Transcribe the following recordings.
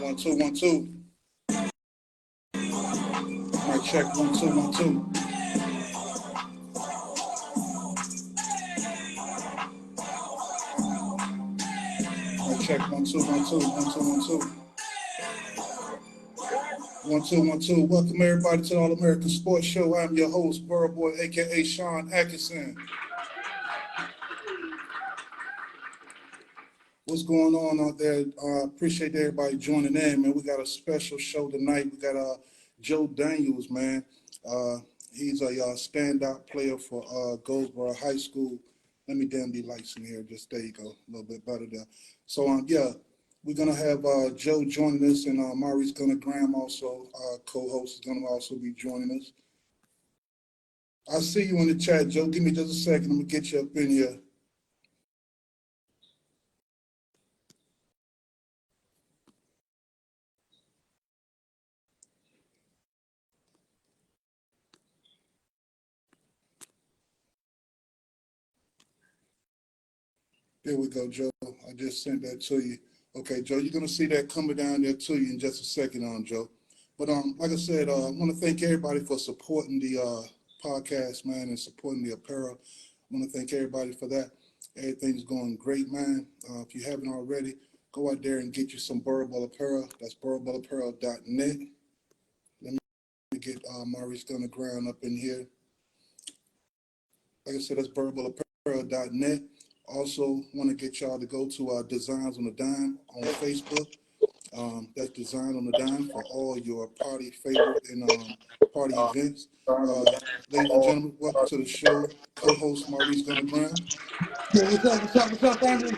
1 2 1 2. Mic check 1 2 1 2. Mic check 1 2 1 2 1 2 1 2. 1 2 1 2. Welcome everybody to the All American Sports Show. I'm your host, Burrow Boy, aka Sean Atkinson. What's going on out there? Appreciate everybody joining in, man. We got a special show tonight. We got Joe Daniels, man. He's a standout player for Goldsboro High School. Let me damn the lights in here. Just there you go, a little bit better there. So yeah, we're gonna have Joe joining us, and Maurice Graham also, co-host, is gonna also be joining us. I see you in the chat, Joe. Give me just a second. I'm gonna get you up in here. There we go, Joe. I just sent that to you. Okay, Joe, you're gonna see that coming down there to you in just a second, Joe. But like I said, I want to thank everybody for supporting the podcast, man, and supporting the apparel. I want to thank everybody for that. Everything's going great, man. If you haven't already, go out there and get you some Burrow apparel. That's burrowapparel.net. Let me get Maurice Ground up in here. Like I said, that's burrowapparel.net. Also, want to get y'all to go to Designs on the Dime on Facebook. That's Design on the Dime for all your party favorite and party events. Ladies and gentlemen, welcome to the show. Co-host Maurice Ground. Yeah, what's up, family?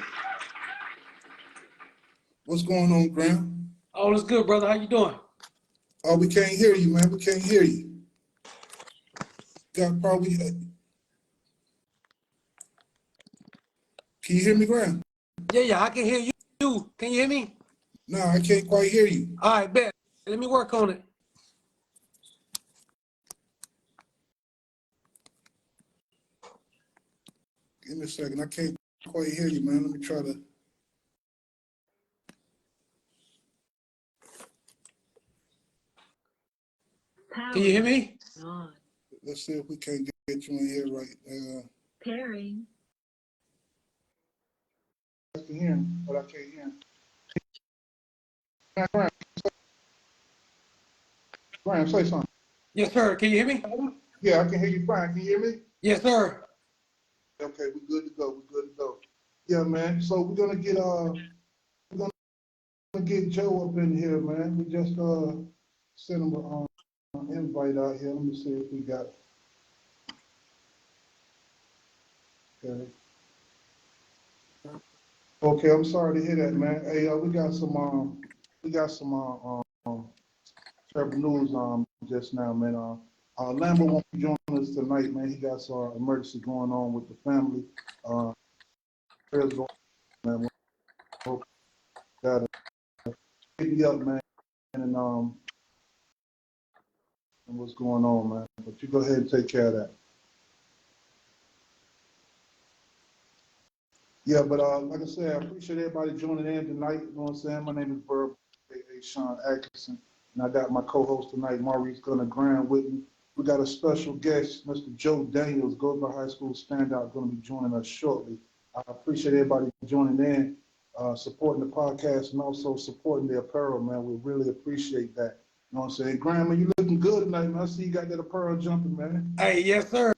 What's going on, Graham? All is good, brother. How you doing? Oh, we can't hear you, man. We can't hear you. Got probably. Can you hear me, Graham? Yeah, I can hear you. Can you hear me? No, I can't quite hear you. All right, bet. Let me work on it. Give me a second. I can't quite hear you, man. Let me try to. Can you hear me? Let's see if we can get you in here right. Pairing. I can hear him, but I can't hear him. Graham, say something. Yes, sir. Can you hear me? Yeah, I can hear you fine. Can you hear me? Yes, sir. Okay, we're good to go. We're good to go. Yeah, man. So we're gonna get Joe up in here, man. We just sent him an invite out here. Let me see if we got it. Okay. Okay, I'm sorry to hear that, man. Hey, we got some terrible news just now, man. Lambo won't be joining us tonight, man. He got some emergency going on with the family. Prayers going, man. Gotta hit me up, man, and what's going on, man. But you go ahead and take care of that. Yeah, but like I said, I appreciate everybody joining in tonight. You know what I'm saying? My name is Burrow, aka Sean Atkinson, and I got my co-host tonight, Maurice Graham, with me. We got a special guest, Mr. Joe Daniels, Goldsboro High School standout, going to be joining us shortly. I appreciate everybody joining in, supporting the podcast, and also supporting the apparel, man. We really appreciate that. You know what I'm saying? Graham, you looking good tonight, man. I see you got that apparel jumping, man. Hey, yes, sir.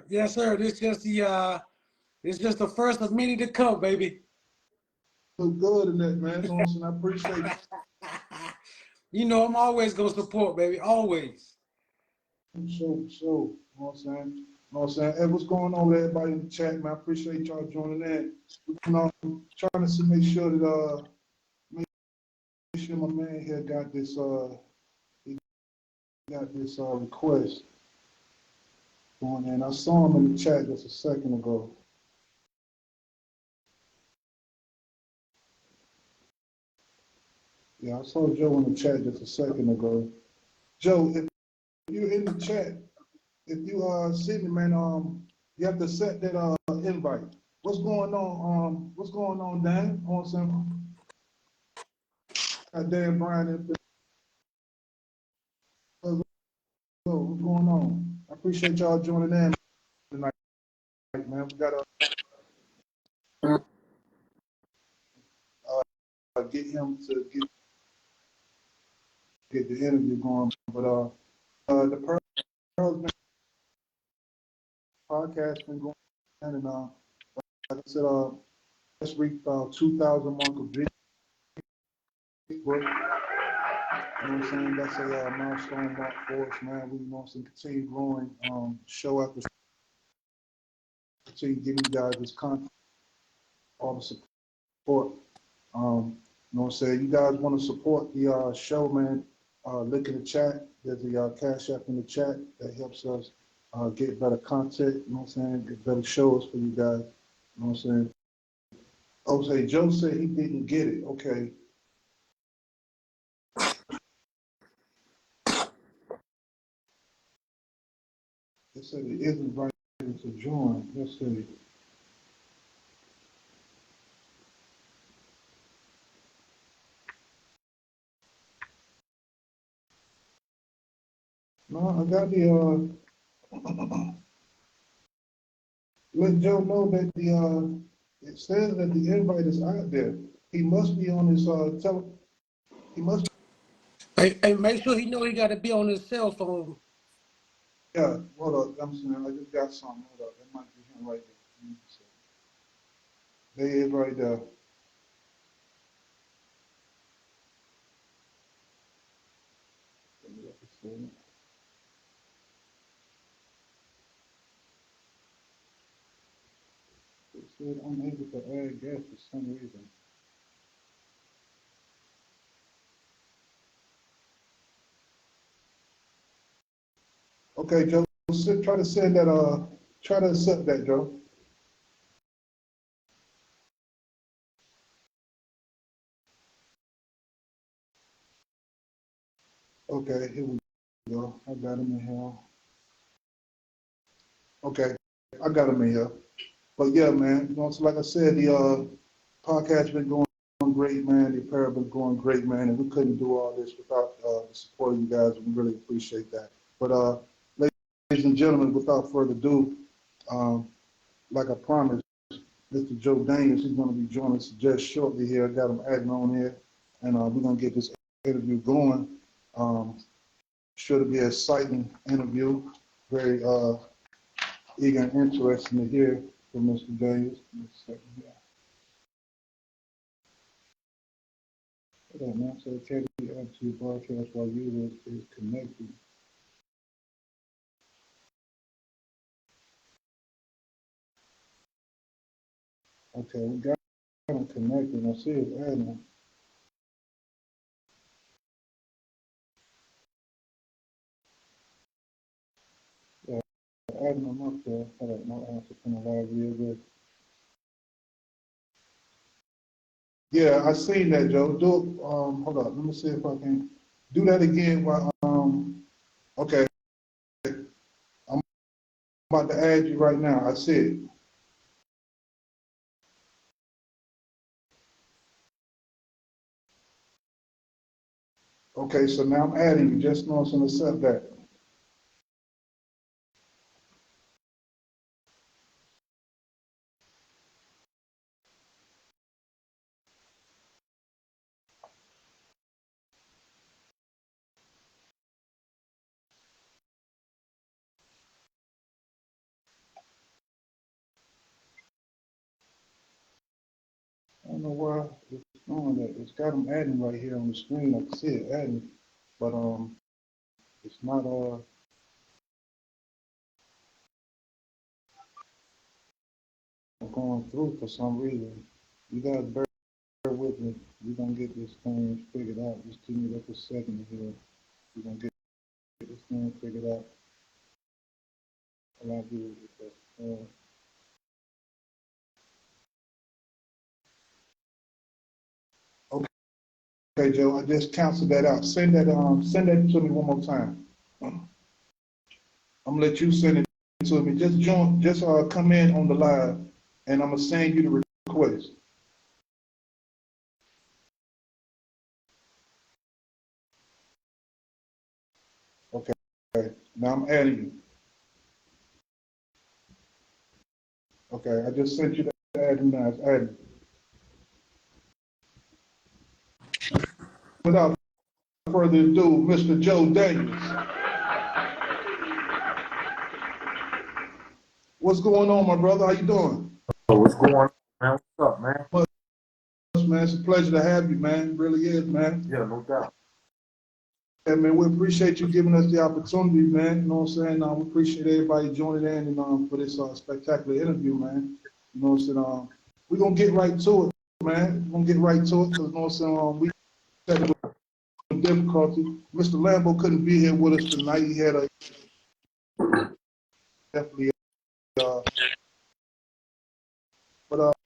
Yes, sir. This just the first of many to come, baby. Look good in that, man. You know what I'm saying? I appreciate it. You know, I'm always gonna support, baby. Always. Sure. You know what I'm saying? You know what I'm saying? Hey, what's going on with everybody in the chat, man? I appreciate y'all joining in. We're trying to make sure that make sure my man here got this request going in. I saw him in the chat just a second ago. Yeah, I saw Joe in the chat just a second ago. Joe, if you're in the chat, if you see me, man, you have to set that invite. What's going on? What's going on, Dan? Dan Bryan. What's going on? I appreciate y'all joining in tonight, man. We gotta get him to get the interview going. But the Pearls podcast been going, and like I said, let's reach 2,000 mark of video. You know what I'm saying? That's a milestone mark for us, man. We want to continue growing, show after continue giving you guys this content, all the support. You know what I'm saying? You guys want to support the show, man? Look in the chat. There's a Cash App in the chat that helps us get better content. You know what I'm saying? Get better shows for you guys. You know what I'm saying? Oh, say Joe said he didn't get it. Okay. It said it isn't right to join. Let's see. No, I got the let Joe know that it says that the invite is out there. He must be on his he must Hey, make sure he know he got to be on his cell phone. yeah, hold up. I'm saying I just got something. Hold up. That might be him right there. There he is right there. It said unable to add guests for some reason. Okay, Joe, try to send that, try to accept that, Joe. Okay, here we go. I got him in here. Okay, I got him in here. But yeah, man, you know, so like I said, the podcast been going great, man. The apparel been going great, man, and we couldn't do all this without the support of you guys. We really appreciate that. But ladies and gentlemen, without further ado, like I promised, Mr. Joe Daniels, he's going to be joining us just shortly here. I got him adding on here, and we're going to get this interview going. Should be an exciting interview. Very eager and interesting to hear from Mr. Daniels. Hold on, man. So can we add to broadcast while user is connected? Okay, we got him connected. I see it's adding. Yeah, adding them up there. Hold on, my answer from the live real good. Yeah, I seen that, Joe. Do it. Hold on. Let me see if I can do that again. While okay, I'm about to add you right now. I see it. Okay, so now I'm adding you. Just know it's gonna accept that. I don't know why it's doing that. It's got them adding right here on the screen. I can see it adding, but it's not going through for some reason. You guys bear with me. We're gonna get this thing figured out. Just give me like a second here. We're gonna get this thing figured out. All I do is that. Okay, Joe, I just canceled that out. Send that to me one more time. I'm gonna let you send it to me. Just join, just come in on the live, and I'm gonna send you the request. Okay, now I'm adding you. Okay, I just sent you the add now. It's adding. Without further ado, Mr. Joe Daniels. What's going on, my brother? How you doing? Oh, what's going on, man? What's up, man? Man, it's a pleasure to have you, man. It really is, man. Yeah, no doubt. Yeah, man, we appreciate you giving us the opportunity, man. You know what I'm saying? We appreciate everybody joining in and for this spectacular interview, man. You know what I'm saying? We're going to get right to it, man. We're going to get right to it because, you know what I'm saying, we had a difficulty. Mr. Lambo couldn't be here with us tonight. He had a definitely, but,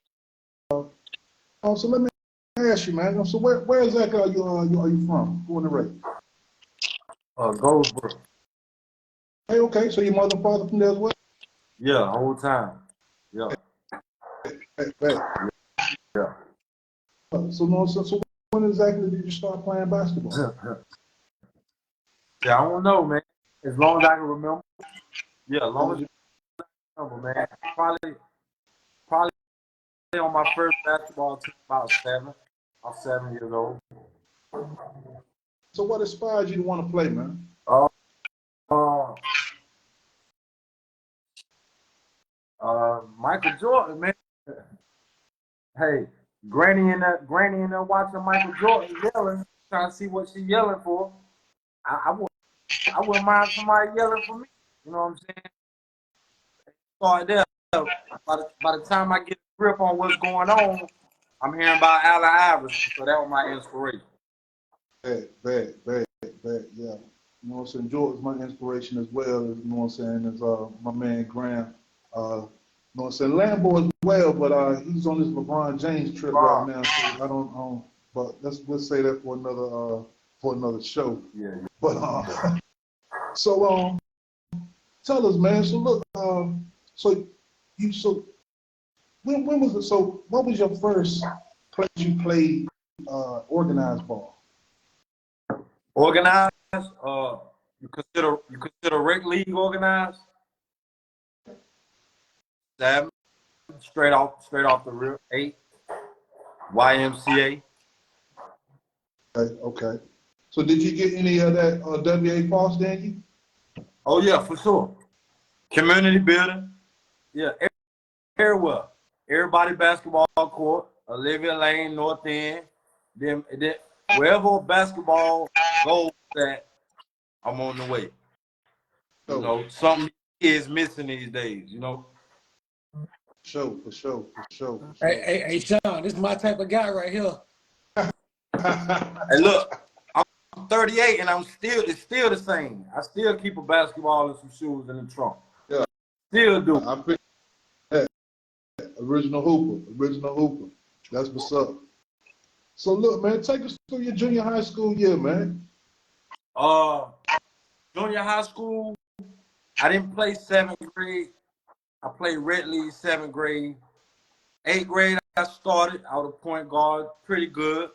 so let me ask you, man. So where exactly are you from? Born and raised? Goldsboro. Hey, okay. So your mother and father from there as well? Yeah, whole time. Yeah, Hey. yeah. So no, so when exactly did you start playing basketball? Yeah, I don't know, man. As long as I can remember. Yeah, as long as I can remember, man. Probably on my first basketball team about 7. I was 7 years old. So what inspired you to want to play, man? Uh, uh, Michael Jordan, man. Hey, Granny in there watching Michael Jordan yelling, trying to see what she yelling for. I wouldn't mind somebody yelling for me. You know what I'm saying? Start there. By the time I get a grip on what's going on, I'm hearing about Allen Iverson. So that was my inspiration. Bad, yeah. You know what I'm saying? Jordan's my inspiration as well, as, you know what I'm saying, as my man Graham. You know what I'm saying? Lambo as well, but he's on this LeBron James trip right now, so I don't but let's say that for another show. Yeah. But so tell us, man. So look, so when was it? So what was your first place you played organized ball? Organized. You consider rec league organized? 7, straight off the rip. 8, YMCA. Okay. So did you get any of that WA Falls, Daniel? Oh yeah, for sure. Community building. Yeah, everywhere. Everybody basketball court. Olivia Lane, North End. Then wherever basketball goes at, I'm on the way. You know, something is missing these days, you know. For sure. Hey, Sean, this is my type of guy right here. And look, I'm 38 and it's still the same. I still keep a basketball and some shoes in the trunk. Yeah. Still do. I think that original hooper. That's what's up. So look, man, take us through your junior high school year, man. Junior high school, I didn't play 7th grade. I played Red League 7th grade. 8th grade, I started. I was a point guard, pretty good.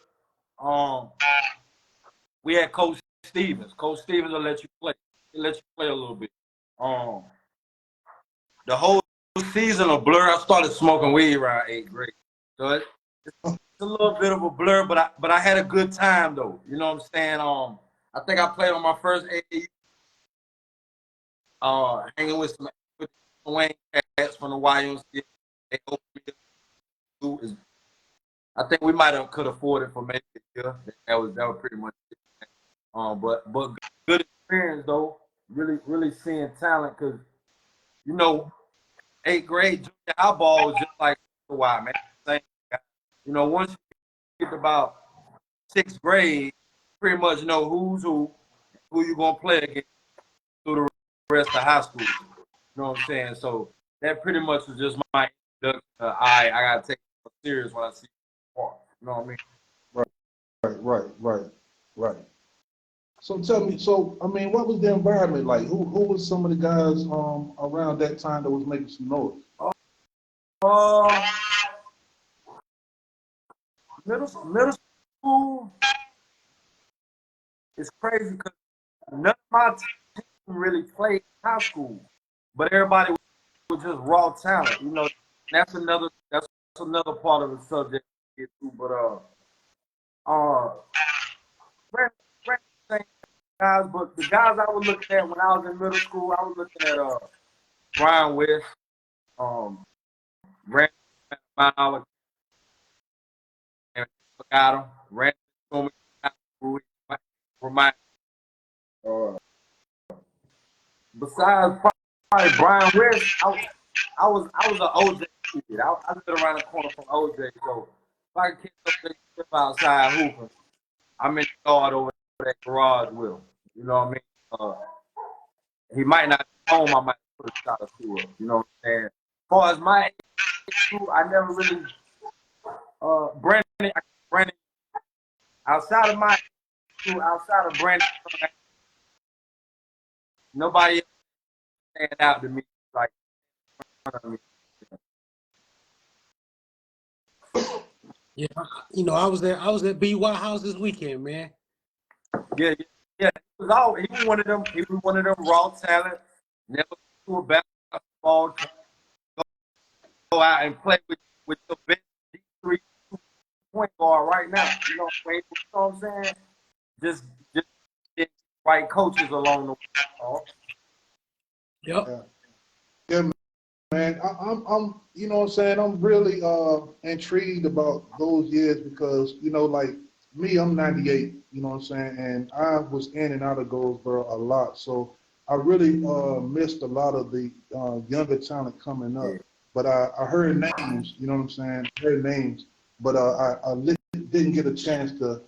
We had Coach Stevens. Coach Stevens will let you play. He'll let you play a little bit. The whole season of blur, I started smoking weed around 8th grade. So it's a little bit of a blur, but I had a good time though. You know what I'm saying? I think I played on my first AAU, hanging with some Wayne cats from the YMCA. They opened me. I think we might have could afford it for maybe a year. That was pretty much it. But good experience though. Really seeing talent because you know 8th grade junior high ball was just like why man. Same, you know once you get to about 6th grade, pretty much know who's who you gonna play against through the rest of high school. You know what I'm saying? So that pretty much was just my introduction. I gotta take it serious when I see you know what I mean? Right. So tell me, I mean, what was the environment like? Who was some of the guys around that time that was making some noise? Middle school is crazy because none of my really play in high school, but everybody was just raw talent. You know, that's another part of the subject to get to. But same guys, but the guys I was looking at when I was in middle school, I was looking at Brian West, Randy Miles, and got him. Randy remind. Besides probably Brian West, I was an OJ kid. I lived around the corner from OJ, so if I could catch up outside hooping, I'm in the yard over that garage with him. You know what I mean? He might not be home. I might put a shot or two up. You know what I'm saying? As far as my age, I never really Brandon outside of my outside of Brandon, nobody else stand out to me like. Yeah, you know, I was at BY House this weekend, man. Yeah. He was one of them. He was one of them raw talent. Never to a basketball. Go out and play with the best D3 point guard right now. You know what I'm saying? Just get right coaches along the way. Yep. Yeah, man. I'm you know what I'm saying, I'm really intrigued about those years because, you know, like me, I'm 98, you know what I'm saying, and I was in and out of Goldsboro a lot. So I really missed a lot of the younger talent coming up. But I heard names, you know what I'm saying? I heard names, but I didn't get a chance to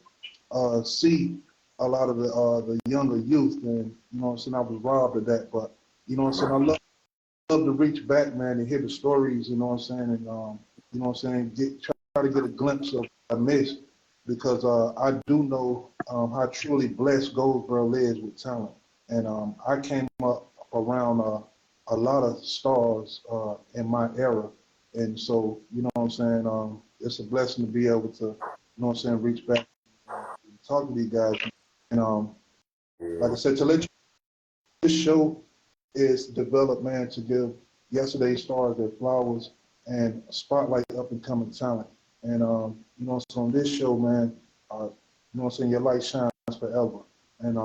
see a lot of the younger youth, and you know what I'm saying, I was robbed of that. But you know what I'm saying, I love to reach back, man, and hear the stories, you know what I'm saying, and you know what I'm saying, try to get a glimpse of what I missed, because I do know how truly blessed Goldsboro is with talent, and I came up around a lot of stars in my era, and so you know what I'm saying, it's a blessing to be able to, you know what I'm saying, reach back and talk to these guys, and like I said, to let you, this show is developed, man, to give yesterday's stars their flowers and spotlight up and coming talent. And you know, so on this show, man, you know what I'm saying, your light shines forever. And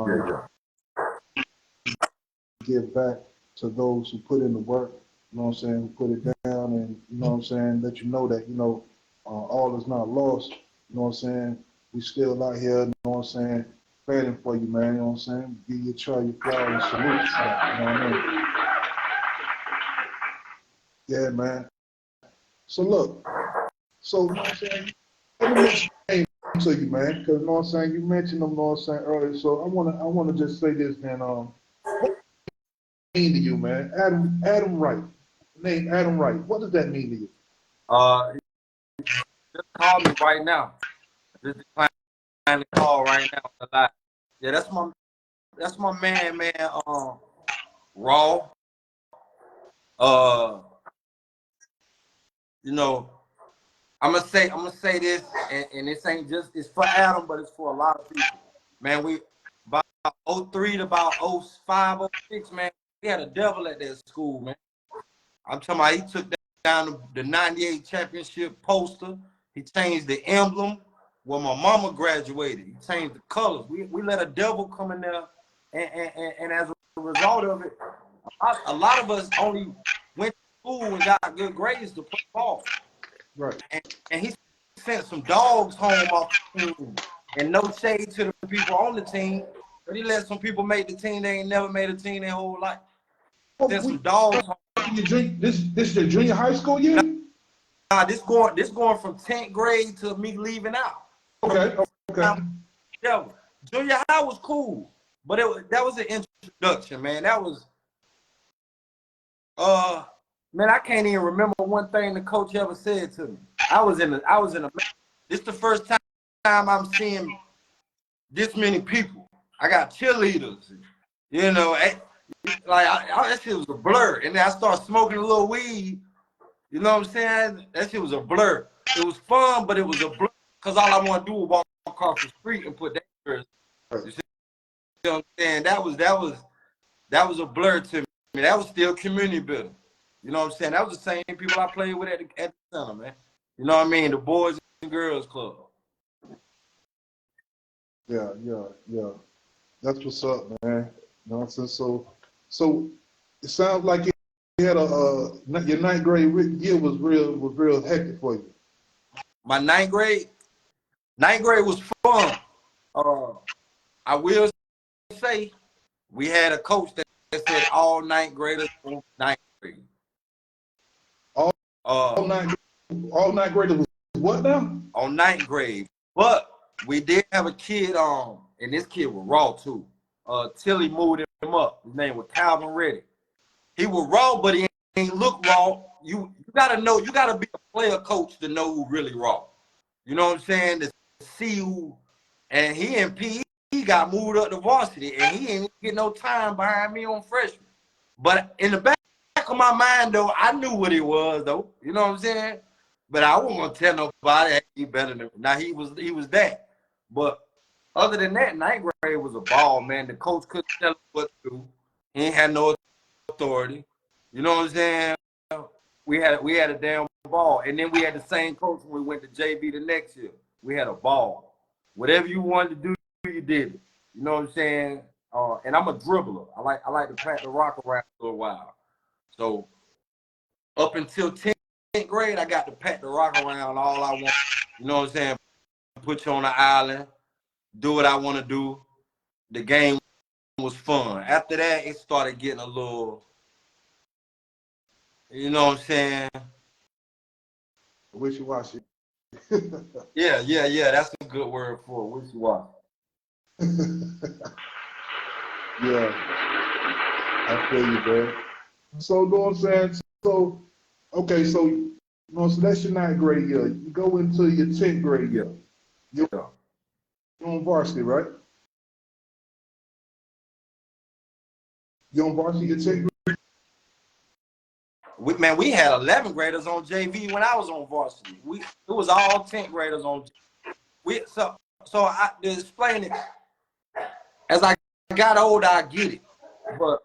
give back to those who put in the work, you know what I'm saying, who put it down, and you know what I'm saying, let you know that, you know, all is not lost, you know what I'm saying, we still out here, you know what I'm saying, fighting for you, man, you know what I'm saying, give you a try, your flowers, salute, you know what I mean? Yeah, man. So look, so you know what I'm saying, let me mention your name to you, man, because you know what I'm saying, you mentioned them, you know what I'm saying, earlier, so I wanna just say this, man, what does it mean to you, man? Adam Wright, name Adam Wright, what does that mean to you? Just call me right now. Just decline the call right now. Yeah, that's my man, Raw. You know, I'm gonna say this, and this ain't just, it's for Adam, but it's for a lot of people. Man, we about 03 to about 05, 06, man, we had a devil at that school, man. I'm talking about, he took down the 98 championship poster. He changed the emblem where my mama graduated. He changed the colors. We let a devil come in there, and as a result of it, a lot of us only went to school and got good grades to play ball. Right. And he sent some dogs home off the team. And no shade to the people on the team, but he let some people make the team. They ain't never made a team their whole life. Sent some dogs home. This is your junior high school year? Nah, this going from 10th grade to me leaving out. Okay. Yeah, junior high was cool, but that was an introduction, man. That was man, I can't even remember one thing the coach ever said to me. I was in a this is the first time I'm seeing this many people. I got cheerleaders, you know, that shit was a blur. And then I started smoking a little weed. You know what I'm saying? That shit was a blur. It was fun, but it was a blur. Because all I want to do was walk across the street and put that first. You see what I'm saying? That was that was a blur to me. That was still community building. You know what I'm saying? That was the same people I played with at the center, man. You know what I mean? The Boys and Girls Club. Yeah. That's what's up, man. You know what I'm saying? So it sounds like you had your ninth grade year was real hectic for you. My ninth grade was fun. I will say we had a coach that said all ninth graders on ninth grade. All ninth graders was what now? On ninth grade. But we did have a kid and this kid was raw too. Tilly moved him up. His name was Calvin Reddick. He was raw, but he ain't look raw. You gotta be a player coach to know who really raw. You know what I'm saying? To see who, and he in PE, he got moved up to varsity, and he ain't get no time behind me on freshman. But in the back of my mind, though, I knew what he was, though. You know what I'm saying? But I wasn't gonna tell nobody hey, he better than me. Now he was that. But other than that, ninth grade was a ball, man. The coach couldn't tell us what to do. He ain't had no authority. You know what I'm saying? We had a damn ball. And then we had the same coach when we went to JV the next year. We had a ball. Whatever you wanted to do, you did it. You know what I'm saying? And I'm a dribbler. I like to pat the rock around for a while. So up until 10th grade, I got to pat the rock around all I want. You know what I'm saying? Put you on the island, do what I want to do. The game was fun. After that, it started getting a little, you know what I'm saying? Wishy-washy. Yeah. That's a good word for it. Wishy-washy. Yeah, I feel you, bro. So, you know what I'm saying? So, okay, so, you know, so that's your ninth grade year. You go into your 10th grade year. You're on varsity, right? You're on varsity your 10th grade? We had 11 graders on JV when I was on varsity. It was all 10th graders on. So to explain it, as I got older, I get it. But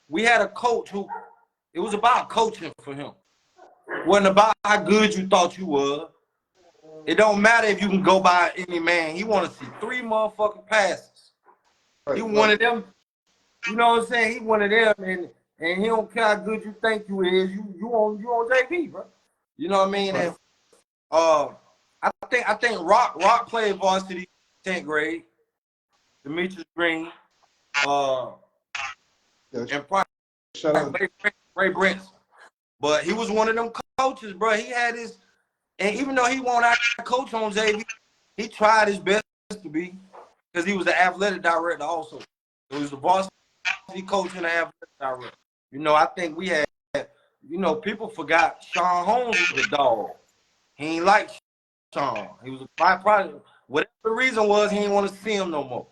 we had a coach who, it was about coaching for him. It wasn't about how good you thought you were. It don't matter if you can go by any man. He want to see 3 motherfucking passes. He wanted them. You know what I'm saying? He wanted them, and he don't care how good you think you is. You on JV, bro. You know what I mean? And I think Rock played varsity 10th grade. Demetrius Green, and probably Shout out. Ray Brents. But he was one of them coaches, bro. He had his, and even though he wasn't our coach on JV, he tried his best to be, because he was the athletic director also. He was the varsity coach and the athletic director. You know, I think we had, you know, people forgot Sean Holmes was the dog. He ain't like Sean. He was probably, whatever the reason was, he didn't want to see him no more.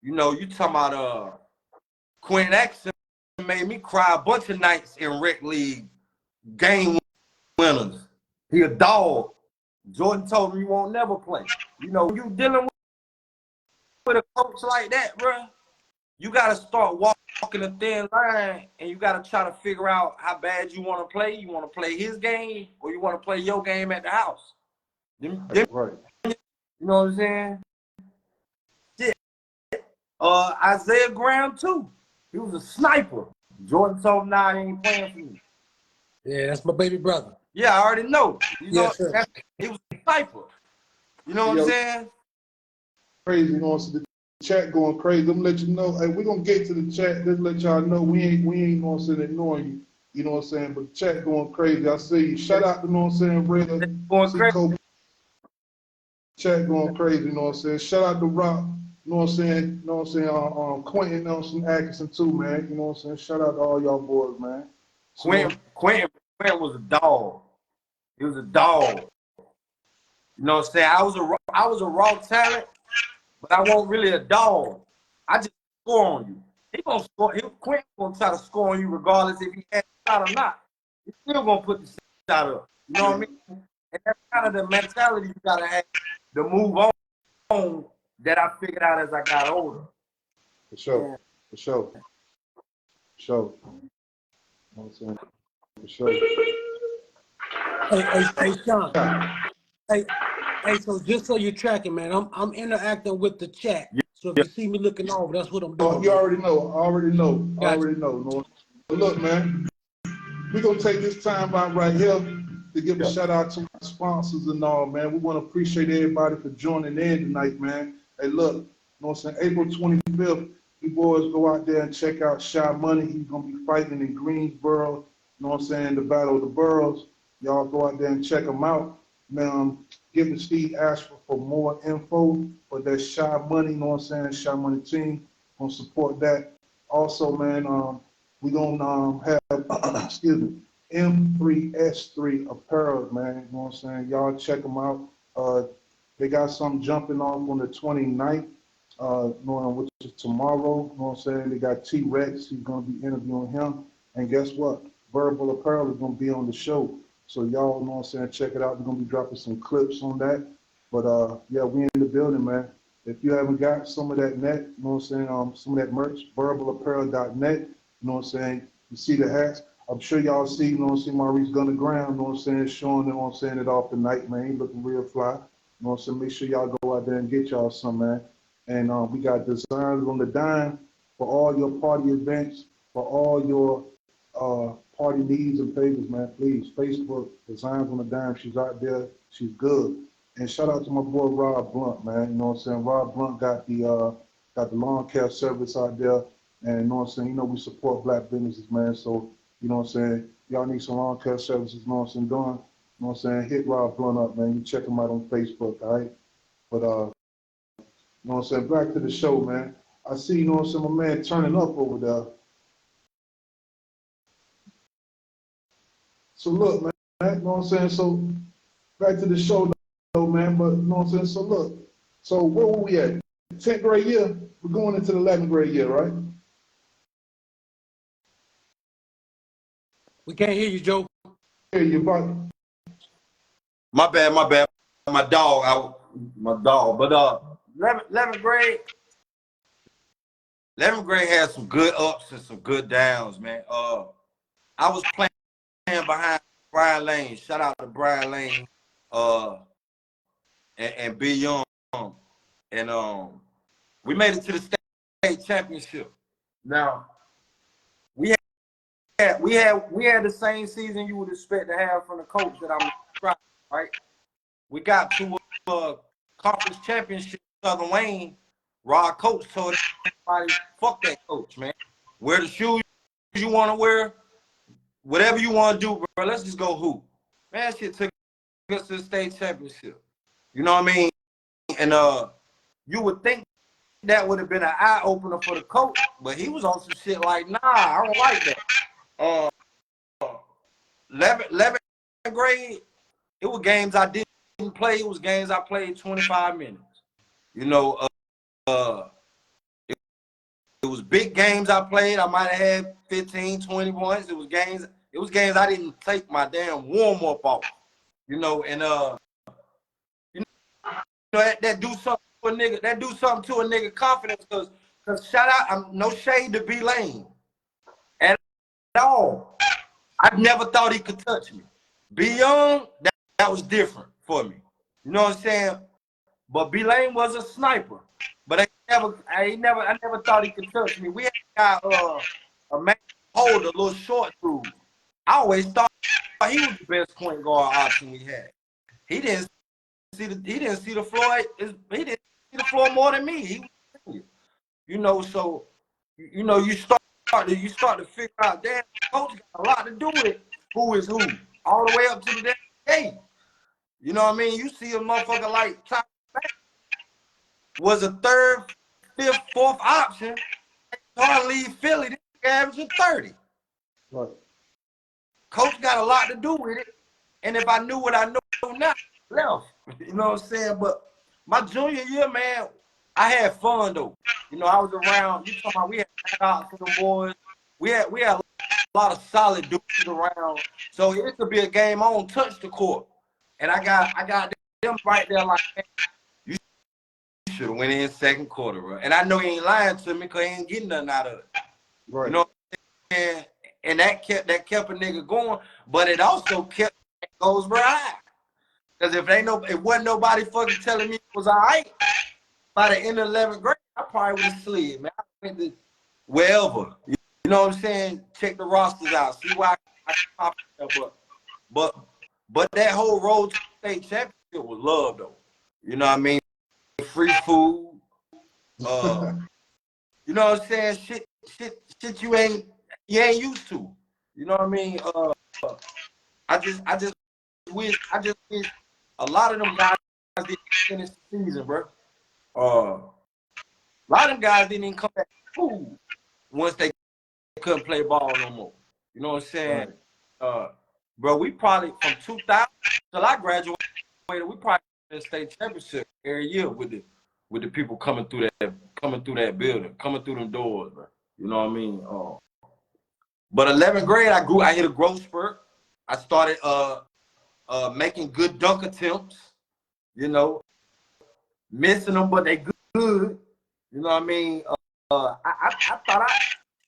You know, you talking about Quentin Atkinson made me cry a bunch of nights in rec league game winners. He a dog. Jordan told me you won't never play. You know, you dealing with a coach like that, bro, you got to start walking a thin line, and you got to try to figure out how bad you want to play. You want to play his game, or you want to play your game at the house. Right. You know what I'm saying? Isaiah Graham too. He was a sniper. Jordan told him, nah, he ain't playing for me. Yeah, that's my baby brother. Yeah, I already know. You know, Yes, sir. he was a sniper. You know what I'm saying? Crazy, you know, so the chat going crazy. I'm gonna let you know. Hey, we're gonna get to the chat. Just let y'all know we ain't gonna sit ignoring you. You know what I'm saying? But the chat going crazy. I see you. Shout out to, you know what I'm saying, Red. Going crazy. Chat going crazy, you know what I'm saying? Shout out to Rock, you know what I'm saying? You know what I'm saying? Quentin Nelson Atkinson too, man. You know what I'm saying? Shout out to all y'all boys, man. Quentin was a dog. He was a dog. You know what I'm saying? I was a raw talent, but I wasn't really a dog. I just score on you. He gonna score. Quentin gonna try to score on you regardless if he has a shot or not. He's still gonna put the shot up. You know what I mean? And that's kind of the mentality you gotta have to move on that I figured out as I got older. For sure. For sure. sure. You know what I'm saying? For sure. Hey, Sean. Hey, so just so you're tracking, man, I'm interacting with the chat. So if you see me looking over, that's what I'm doing. You already know. I already know. I Gotcha. already know. No. But look, man, we're going to take this time out right here to give a shout out to our sponsors and all, man. We want to appreciate everybody for joining in tonight, man. Hey, look, you know what I'm saying? April 25th, you boys go out there and check out Shy Money. He's going to be fighting in Greensboro, you know what I'm saying, the Battle of the Boroughs. Y'all go out there and check him out. Man, Giving Steve Ashford for more info, but that's Shy Money, you know what I'm saying? Shy Money team, gonna support that. Also, man, we gonna have, excuse me, M3S3 apparel, man, you know what I'm saying? Y'all check them out. They got something jumping off on the 29th, which is tomorrow, you know what I'm saying? They got T-Rex, he's gonna be interviewing him. And guess what? Verbal Apparel is gonna be on the show. So y'all, know what I'm saying, check it out. We're going to be dropping some clips on that. But, yeah, we in the building, man. If you haven't got some of that net, you know what I'm saying, some of that merch, verbalapparel.net, you know what I'm saying, you see the hats. I'm sure y'all see, you know what I'm saying, Maurice Gunner Graham, you know what I'm saying, showing, you know what I'm saying, it off tonight, man. He looking real fly. You know what I'm saying, make sure y'all go out there and get y'all some, man. And we got designs on the dime for all your party events, for all your party needs and favors, man. Please, Facebook, Designs on the Dime. She's out there. She's good. And shout out to my boy Rob Blunt, man. You know what I'm saying? Rob Blunt got the lawn care service out there. And you know what I'm saying? You know we support black businesses, man. So, you know what I'm saying? Y'all need some lawn care services, you know what I'm saying? Doing, you know what I'm saying? Hit Rob Blunt up, man. You check him out on Facebook, all right? But, you know what I'm saying? Back to the show, man. I see, you know what I'm saying, my man turning up over there. So look, man, you know what I'm saying? So back to the show, though, man, but you know what I'm saying? So look, so where were we at? 10th grade year? We're going into the 11th grade year, right? We can't hear you, Joe. Yeah, you're right. My bad. My dog. But 11th grade had some good ups and some good downs, man. I was playing behind Brian Lane. Shout out to Brian Lane, and B Young, and we made it to the state championship. Now we had the same season you would expect to have from the coach that I'm describing, right? We got to a conference championship, Southern Wayne. Rod coach told everybody, "Fuck that coach, man. Wear the shoes you want to wear, whatever you want to do, bro. Let's just go hoop." Man, shit took us to the state championship. You know what I mean? And you would think that would have been an eye opener for the coach, but he was on some shit like, nah, I don't like that. 11th grade, it was games I didn't play. It was games I played 25 minutes. You know, it was big games I played. I might have had 15, 20 points. It was games I didn't take my damn warm-up off. You know, and you know that do something to a nigga. That do something to a nigga confidence, cause shout out, I'm no shade to B Lane at all. I never thought he could touch me. B Young, that was different for me. You know what I'm saying? But B Lane was a sniper. But I never thought he could touch me. We had a man hold a little short dude. I always thought he was the best point guard option we had. He didn't see the floor. He didn't see the floor more than me. He was, you know, so you know you start to figure out, damn, coach got a lot to do with who is who, all the way up to the damn game. You know what I mean? You see a motherfucker like Tom was a third, fifth, fourth option. Hard to leave Philly, this averaging 30. Right. Coach got a lot to do with it. And if I knew what I know now, I left. You know what I'm saying? But my junior year, man, I had fun though. You know, I was around, you talking about we had out for the boys. We had a lot of solid dudes around. So it could be a game I don't touch the court. And I got them right there like, man, you should have went in second quarter, bro. And I know he ain't lying to me because he ain't getting nothing out of it. Right. You know, And that kept a nigga going, but it also kept Goldsboro high. Because if wasn't nobody fucking telling me it was all right, by the end of 11th grade, I probably would have slid, man. I went to wherever. You know what I'm saying? Check the rosters out, see why I can pop up. But that whole road to state championship was love, though. You know what I mean? Free food. You know what I'm saying? Shit you ain't used to. You know what I mean? I just wish a lot of them guys didn't finish the season, bro. A lot of them guys didn't even come back to school once they couldn't play ball no more. You know what I'm saying? Right. Bro, we probably from 2000 till I graduated, we probably in the state championship every year with the people coming through that building, coming through them doors, bro. You know what I mean? But 11th grade, I hit a growth spurt. I started making good dunk attempts, you know, missing them, but they good. You know what I mean? I thought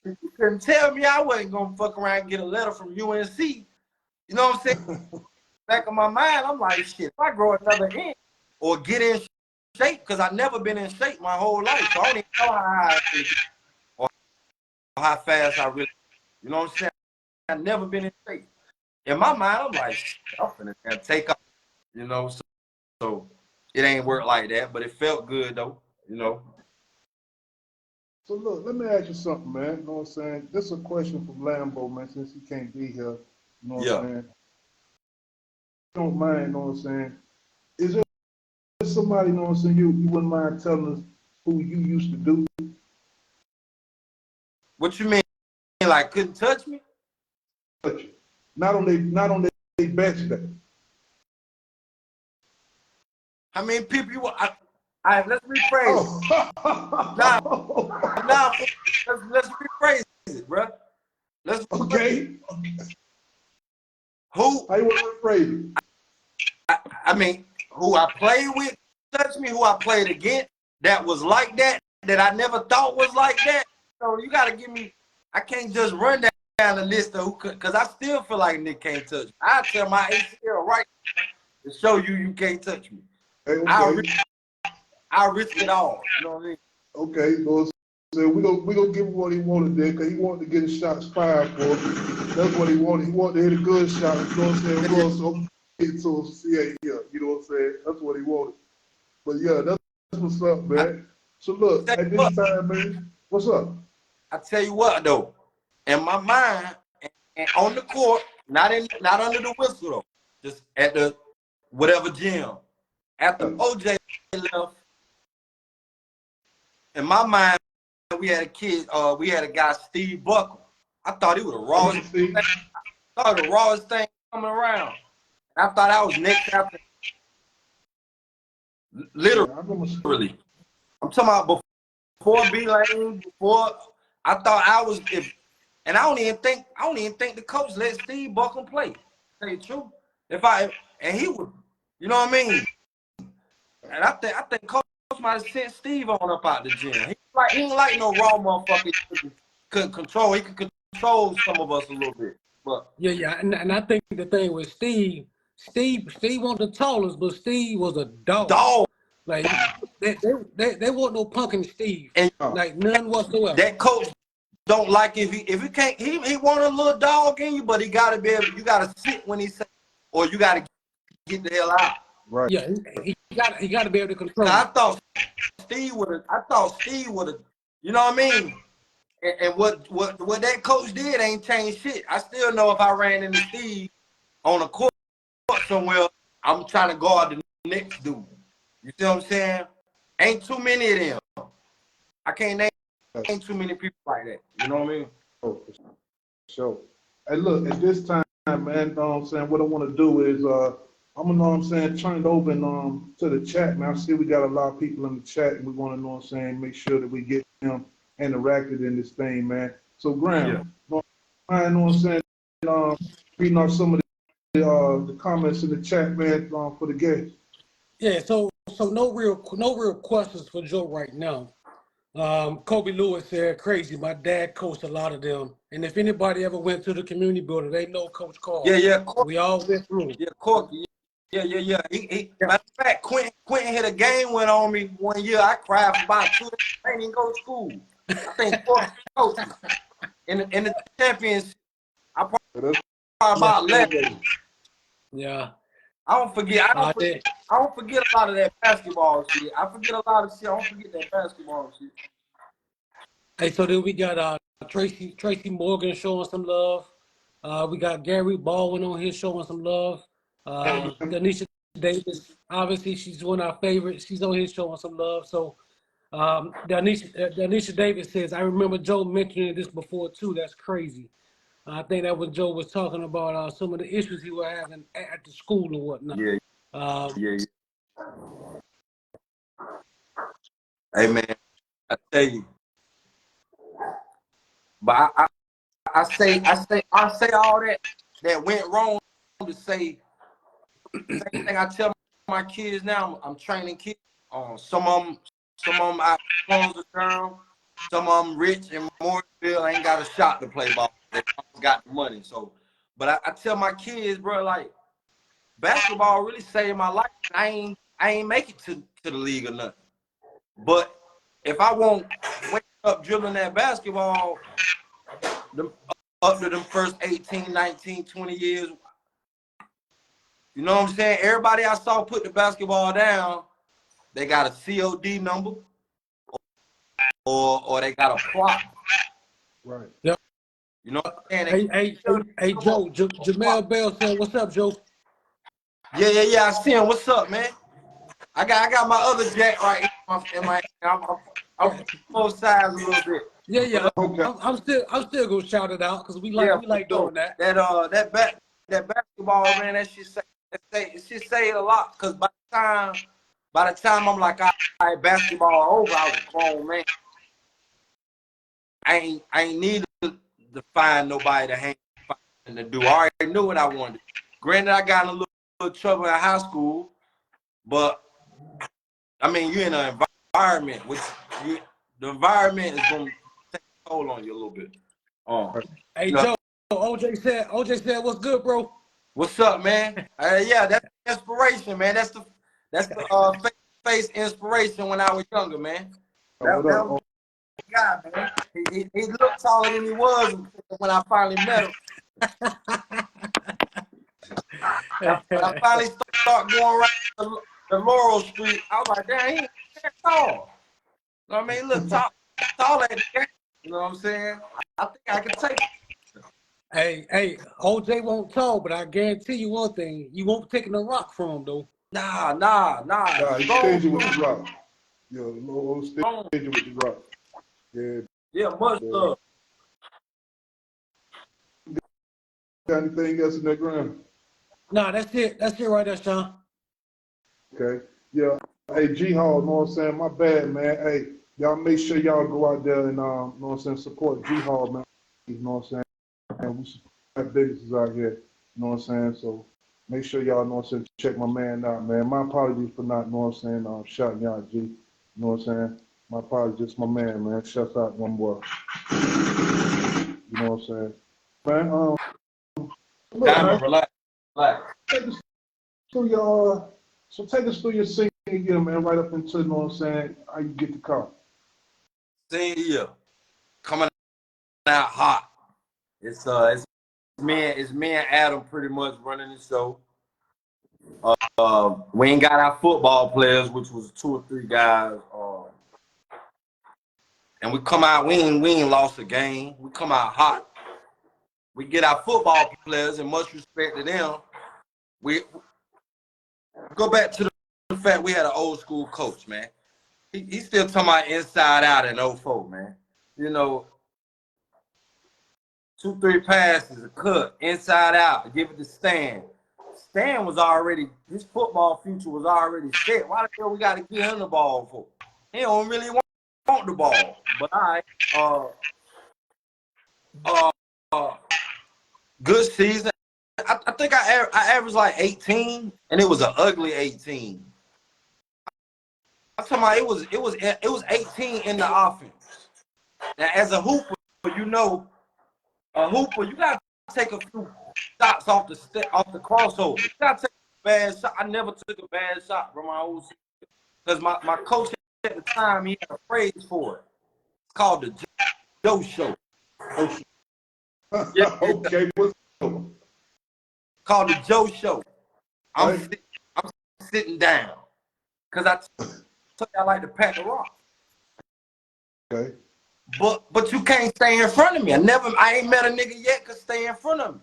you couldn't tell me I wasn't gonna fuck around and get a letter from UNC. You know what I'm saying? Back of my mind, I'm like, shit, if I grow another inch or get in shape, because I've never been in shape my whole life, so I don't even know how high I or how fast I really, you know what I'm saying? I've never been in shape. In my mind, I'm like, I'm finna take off, you know, so it ain't work like that, but it felt good though, you know. So look, let me ask you something, man. You know what I'm saying? This is a question from Lambo, man, since he can't be here. You know what I'm saying? Don't mind, you know what I'm saying? Is there somebody, you know what I'm saying, you wouldn't mind telling us who you used to do? What you mean? Like couldn't touch me? Touch you. Not on their bench day. How many people you want? Let's rephrase it. Oh. Nah, let's rephrase it, bro. Okay. Who? How you want to rephrase it? I mean, who I played with touched me, who I played against that was like that I never thought was like that. So you gotta give me, I can't just run down the list of who could, because I still feel like Nick can't touch me. I tell my ACL right to show you can't touch me. Hey, okay. I'll risk it all. You know what I mean? Okay, so we gonna give him what he wanted there, because he wanted to get his shots fired for him. That's what he wanted. He wanted to hit a good shot. You know what I'm saying? We're gonna yeah, you know what I'm saying? That's what he wanted. But yeah, that's what's up, man. So look, at this time, man, what's up? I tell you what though, in my mind and on the court, not under the whistle though, just at the whatever gym. After OJ left, in my mind, we had a guy, Steve Buckle. I thought he was the rawest thing coming around. And I thought I was next after. Literally. I'm talking about before B-Lane, before I thought I was and I don't even think the coach let Steve Buckle play. To tell you the truth. And he would, you know what I mean? And I think coach might have sent Steve on up out the gym. He ain't like no raw motherfucker he couldn't control. He could control some of us a little bit. But yeah, and I think the thing with Steve wasn't the tallest, but Steve was a dog. Like they want no punking Steve. And like none whatsoever. That coach don't like if he can't he want a little dog in you, but he gotta be able, you gotta sit when he say, or you gotta get the hell out. Right. Yeah, he gotta be able to control. I thought Steve would have, you know what I mean? And what that coach did ain't changed shit. I still know if I ran into Steve on a court somewhere, I'm trying to guard the next dude. You see what I'm saying? Ain't too many of them. I can't name too many people like that. You know what I mean? Oh, for sure. Hey, look, at this time, man, you know what I'm saying, what I want to do is, I'm gonna, know what I'm saying, turn it over to the chat, man. I see we got a lot of people in the chat, and we want to, know what I'm saying, make sure that we get them interacted in this thing, man. So, Graham, you know what I'm saying, reading off some of the comments in the chat, man, for the guests. Yeah, so no real questions for Joe right now. Kobe Lewis said, crazy. My dad coached a lot of them. And if anybody ever went to the community building, they know Coach Carl. Yeah. We all went through. Yeah, Corky. Yeah. Yeah. Matter of fact, Quentin hit a game win on me one year. I cried for about 2 days. I didn't even go to school. I think Corky coached me. In the championship, I probably about 11. Yeah. I don't forget a lot of that basketball shit. I forget a lot of shit. I don't forget that basketball shit. Hey, so then we got Tracy Morgan showing some love. We got Gary Baldwin on here showing some love. Denisha Davis, obviously she's one of our favorites. She's on here showing some love. So Denisha Davis says, I remember Joe mentioning this before too. That's crazy. I think that when Joe was talking about some of the issues he was having at the school and whatnot. Yeah. Yeah. Hey man, I tell you. But I say all that went wrong to say same thing I tell my kids now. I'm training kids. Some of them out phones are down. Some of them rich and Mooresville ain't got a shot to play ball. They got the money. So, but I tell my kids, bro, like basketball really saved my life. I ain't make it to the league or nothing. But if I won't wake up dribbling that basketball up to them first 18, 19, 20 years, you know what I'm saying? Everybody I saw put the basketball down, they got a COD number or they got a prop. Right. Yep. You know what I'm saying? Hey, Joe. Jamel Bell said, "What's up, Joe?" Yeah. I see him. What's up, man? I got my other jack right in my I'm both sides a little bit. Yeah. Okay. I'm still gonna shout it out because we like doing that. That basketball, man, that shit say a lot. Because by the time I'm like, all right, basketball over, I was a grown man. I ain't need to find nobody to hang to do. I already knew what I wanted. Granted, I got in a little trouble in high school, but I mean, you're in an environment the environment is gonna take a toll on you a little bit. Hey, Joe. OJ said, "What's good, bro?" What's up, man? Yeah, that's inspiration, man. That's the face inspiration when I was younger, man. That was the guy, man. He looked taller than he was when I finally met him. When I finally start going around the Laurel Street, I was like, damn, he ain't that tall. You know what I mean? He looked tall at the game. You know what I'm saying? I think I can take it. Hey, OJ won't talk, but I guarantee you one thing: you won't take a rock from him, though. Nah. He's stingy with the rock. Yeah, Lord, stingy with the rock. Yeah, much love. Got anything else in that ground? Nah, that's it. That's it right there, Sean. Okay. Yeah. Hey, G Hall, know what I'm saying? My bad, man. Hey, y'all make sure y'all go out there and know what I'm saying, support G Hall, man. You know what I'm saying? And we support businesses out here. You know what I'm saying? So make sure y'all know what I'm saying, check my man out, man. My apologies for not know what I'm saying, shouting y'all G. You know what I'm saying? My apologies, my man. Shouts out one more. You know what I'm saying? Man, look, Diamond, relax. Take us through your senior year, man, right up into, you know what I'm saying, how you get the car. Senior year, coming out hot. It's me and Adam pretty much running the show. We ain't got our football players, which was 2 or 3 guys. And we come out, we ain't lost a game. We come out hot. We get our football players, and much respect to them. We go back to the fact we had an old school coach, man. He still talking about inside out in 04, man. You know, 2, 3 passes, a cut, inside out, give it to Stan. Stan was already, his football future was already set. Why the hell we got to give him the ball for? He don't really want the ball. But all right, good season. I think I averaged like 18, and it was an ugly 18. I'm talking about it was 18 in the offense. Now, as a hooper, you know, a hooper, you gotta take a few shots off the crossover. You gotta take a bad shot. I never took a bad shot from my old because my coach at the time, he had a phrase for it. It's called the Joe Show. Yeah, Okay, what's up? called the Joe Show. I'm Right. sitting down because I told you I like to pack the rock. Okay. But you can't stay in front of me. I ain't met a nigga yet could stay in front of me.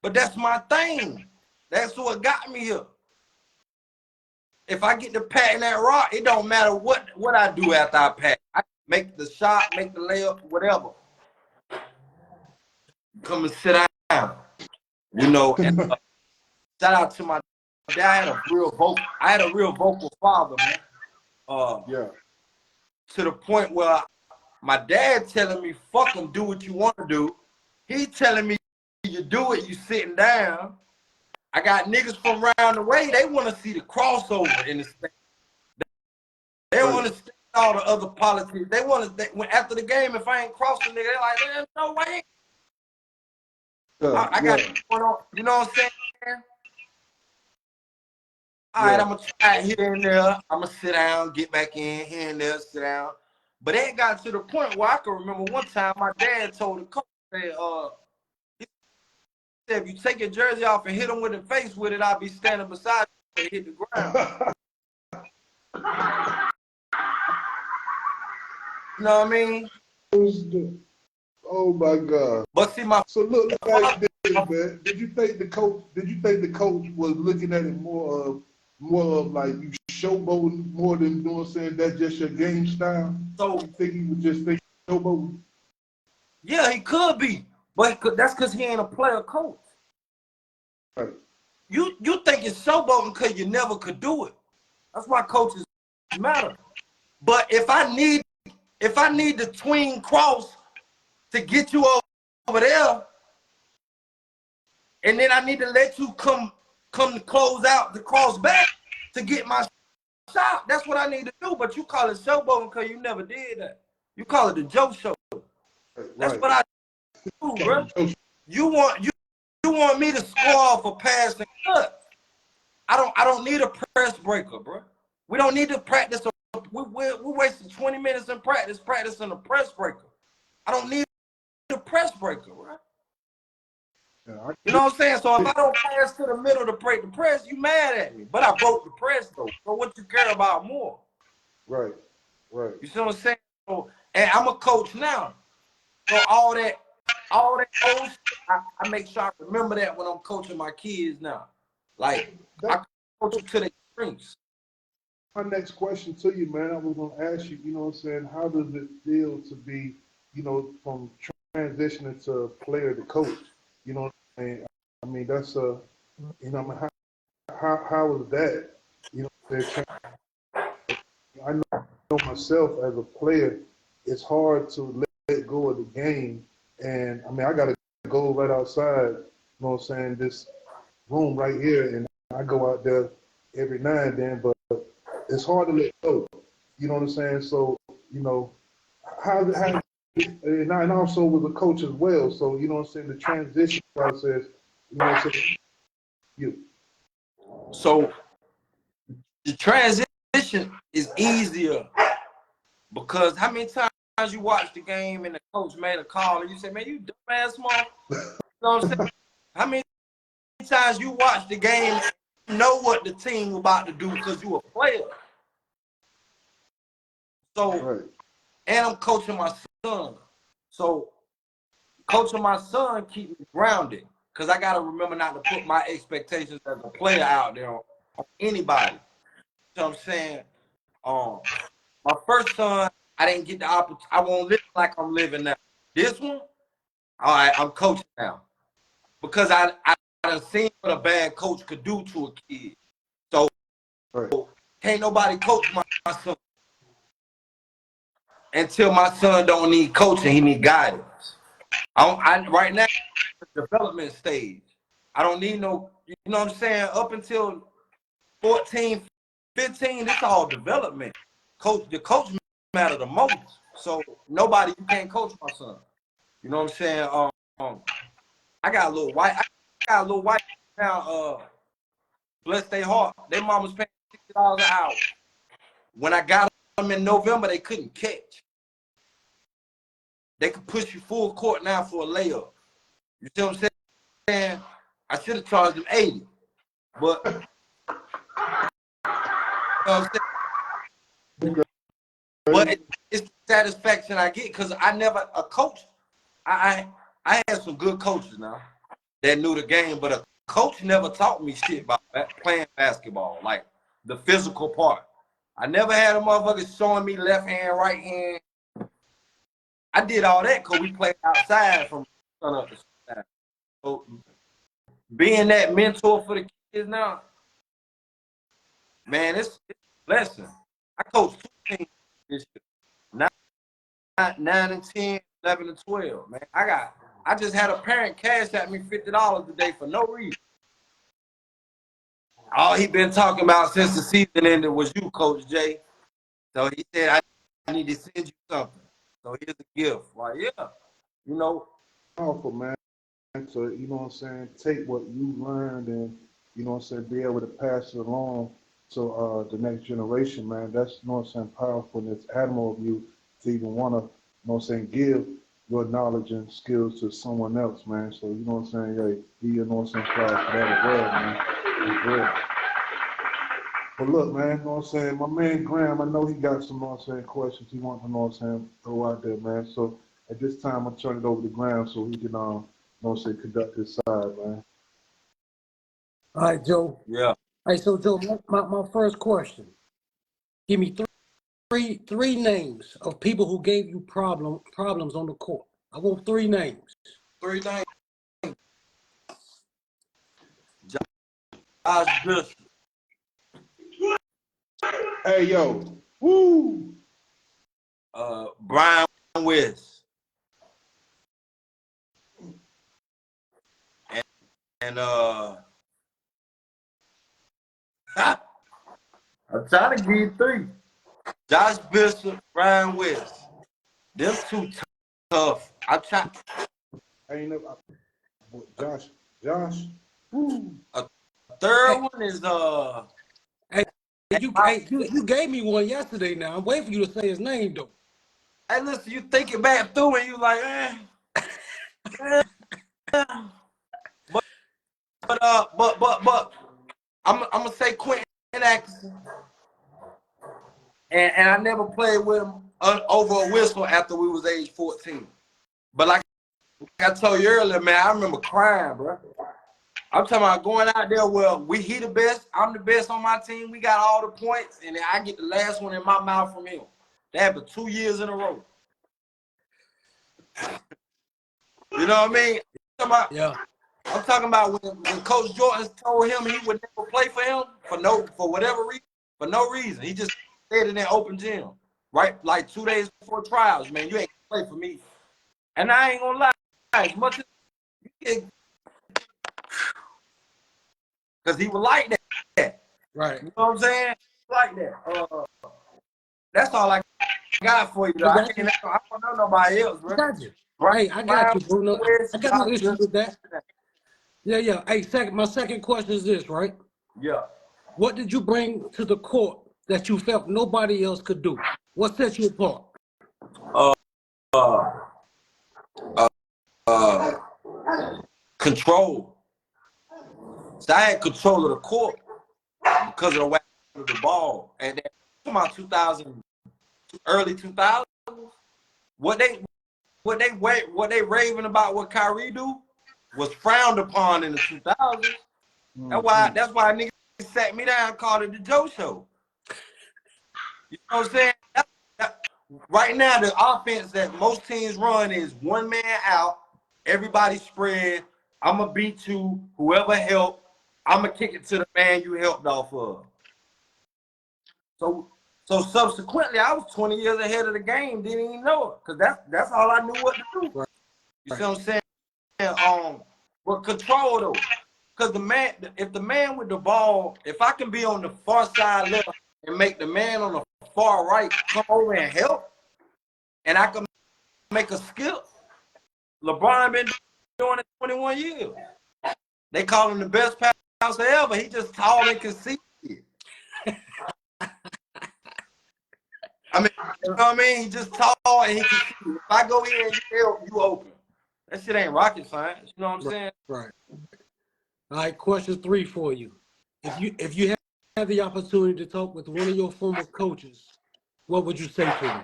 But that's my thing. That's what got me here. If I get to patting that rock, it don't matter what I do after I pat. I make the shot, make the layup, whatever. Come and sit down. You know, and, shout out to my dad. I had a real vocal father, man. Yeah. To the point where my dad telling me, fuck him, do what you want to do. He telling me, you do it, you sitting down. I got niggas from around the way, they want to see the crossover in the state. They don't understand all the other politics. They want to, after the game, if I ain't crossing nigga, they're like, there's no way. I got going on, you know what I'm saying? All right, I'm going to try it here and there. I'm going to sit down, get back in, here and there, sit down. But it got to the point where I can remember one time my dad told the coach, he said, if you take your jersey off and hit him with the face with it, I'll be standing beside you and hit the ground. You know what I mean? Oh my God! But see, so look like this, man. Did you think the coach was looking at it more of like you showboating more than, you know what I'm saying, that's just your game style? So you think he was just thinking showboating? Yeah, he could be, but that's because he ain't a player coach. Right. You think it's showboating because you never could do it. That's why coaches matter. But if I need the tween cross to get you over there, and then I need to let you come to close out the cross back to get my shot, that's what I need to do. But you call it showboating because you never did that. You call it the Joe Show. That's what I do, bro. You want me to score off a pass and cut. I don't need a press breaker, bro. We don't need to practice. We wasted 20 minutes in practicing a press breaker. I don't need a press breaker, bro. You know what I'm saying? So if I don't pass to the middle to break the press, you mad at me. But I broke the press though. So what you care about more? Right. You see what I'm saying? So, and I'm a coach now. So all that old shit, I make sure I remember that when I'm coaching my kids now. Like, I coach them to the extremes. My next question to you, man, I was going to ask you, you know what I'm saying, how does it feel to be, you know, from transitioning to player to coach? You know what I'm saying? I mean, that's you know, I mean, how was that? You know, I know myself as a player, it's hard to let go of the game. And I mean, I got to go right outside, you know what I'm saying, this room right here, and I go out there every now and then, but it's hard to let go. You know what I'm saying? So, you know, and I also was a coach as well. So, you know what I'm saying, the transition process, you know what I'm saying? So the transition is easier because how many times you watch the game and the coach made a call and you say, man, you dumbass motherfucker. You know what I'm saying? How many times you watch the game and you know what the team about to do because you a player? So, and I'm coaching my son. So coaching my son keep me grounded because I got to remember not to put my expectations as a player out there on anybody. You know what I'm saying? My first son, I didn't get the opportunity. I won't live like I'm living now. This one, all right, I'm coaching now because I done seen what a bad coach could do to a kid. So can't nobody coach my son until my son don't need coaching. He need guidance. Right now, development stage. I don't need no, you know what I'm saying? Up until 14, 15, it's all development. the coach matter the most. So nobody, you can't coach my son. You know what I'm saying? I got a little white now. Bless their heart. Their mom was paying $60 an hour. When I got them in November, they couldn't catch. They could push you full court now for a layup. You see what I'm saying? I should have charged them 80, but you know what I'm saying? But it's the satisfaction I get because I never a coach. I had some good coaches now that knew the game, but a coach never taught me shit about playing basketball, like the physical part. I never had a motherfucker showing me left hand, right hand. I did all that because we played outside from sun up to sundown. So being that mentor for the kids now, man, it's a blessing. I coached 2 teams this year. 9 and 10, 11 and 12, man. I just had a parent cash at me $50 a day for no reason. All he been talking about since the season ended was you, Coach Jay. So he said, I need to send you something. So here's a gift. Like, yeah, you know. Powerful, man. So, you know what I'm saying, take what you learned and, you know what I'm saying, be able to pass it along to the next generation, man. That's, you know what I'm saying, powerful, and it's admirable of you to even want to, you know what I'm saying, give your knowledge and skills to someone else, man. So, you know what I'm saying, yeah, be, you know what I'm saying, proud for that as well, man. It's great. But look, man, you know what I'm saying, my man Graham, I know he got some, you know what I'm saying, questions he wants to, you know what I'm saying, throw out there, man. So at this time, I'll turn it over to Graham so he can, you know what I'm saying, conduct his side, man. All right, Joe. Yeah. All right, so Joe, my first question. Give me three names of people who gave you problems on the court. I want 3 names. 3 names. Josh Bishop. Hey, yo. Woo! Brian West. And I'm trying to give you 3. Josh Bishop, Brian West. Them 2 tough. I try. I ain't never, Josh. Woo! A third one is Hey, you gave me one yesterday. Now I'm waiting for you to say his name though. Hey, listen, you think it back through and you like, but I'm gonna say Quentin Atkinson, and I never played with him over a whistle after we was age 14. But like I told you earlier, man, I remember crying, bro. I'm talking about going out there where he the best, I'm the best on my team. We got all the points, and then I get the last one in my mouth from him. That happened 2 years in a row. You know what I mean? Yeah. I'm talking about when Coach Jordan told him he would never play for him for whatever reason, for no reason. He just said it in open gym, right? Like 2 days before trials, man, you ain't gonna play for me. And I ain't gonna lie, as much as because he was like that. Right. You know what I'm saying? Like that. That's all I got for you, though. I don't know nobody else, bro. I got you. Right? Hey, I got you, Bruno. I got no issue with that. Yeah. Hey, my second question is this, right? Yeah. What did you bring to the court that you felt nobody else could do? What set you apart? Control. So I had control of the court because of the way of the ball. And then about 2000, early 2000s, what they raving about what Kyrie do was frowned upon in the 2000s. That's why niggas sat me down and called it the Joe Show. You know what I'm saying? Right now, the offense that most teams run is one man out, everybody spread. I'm going to beat you, whoever helped. I'm going to kick it to the man you helped off of. So subsequently, I was 20 years ahead of the game, didn't even know it, because that's all I knew what to do. Right. You see what I'm saying? But control, though. Because if the man with the ball, if I can be on the far side left and make the man on the far right come over and help, and I can make a skip. LeBron been doing it 21 years. They call him the best passer ever. He just tall and conceited. I mean, you know what I mean? He just tall and he conceited. If I go in and you help, you open. That shit ain't rocket science. You know what I'm saying? Right. All right, question 3 for you. If you have the opportunity to talk with one of your former coaches, what would you say to him?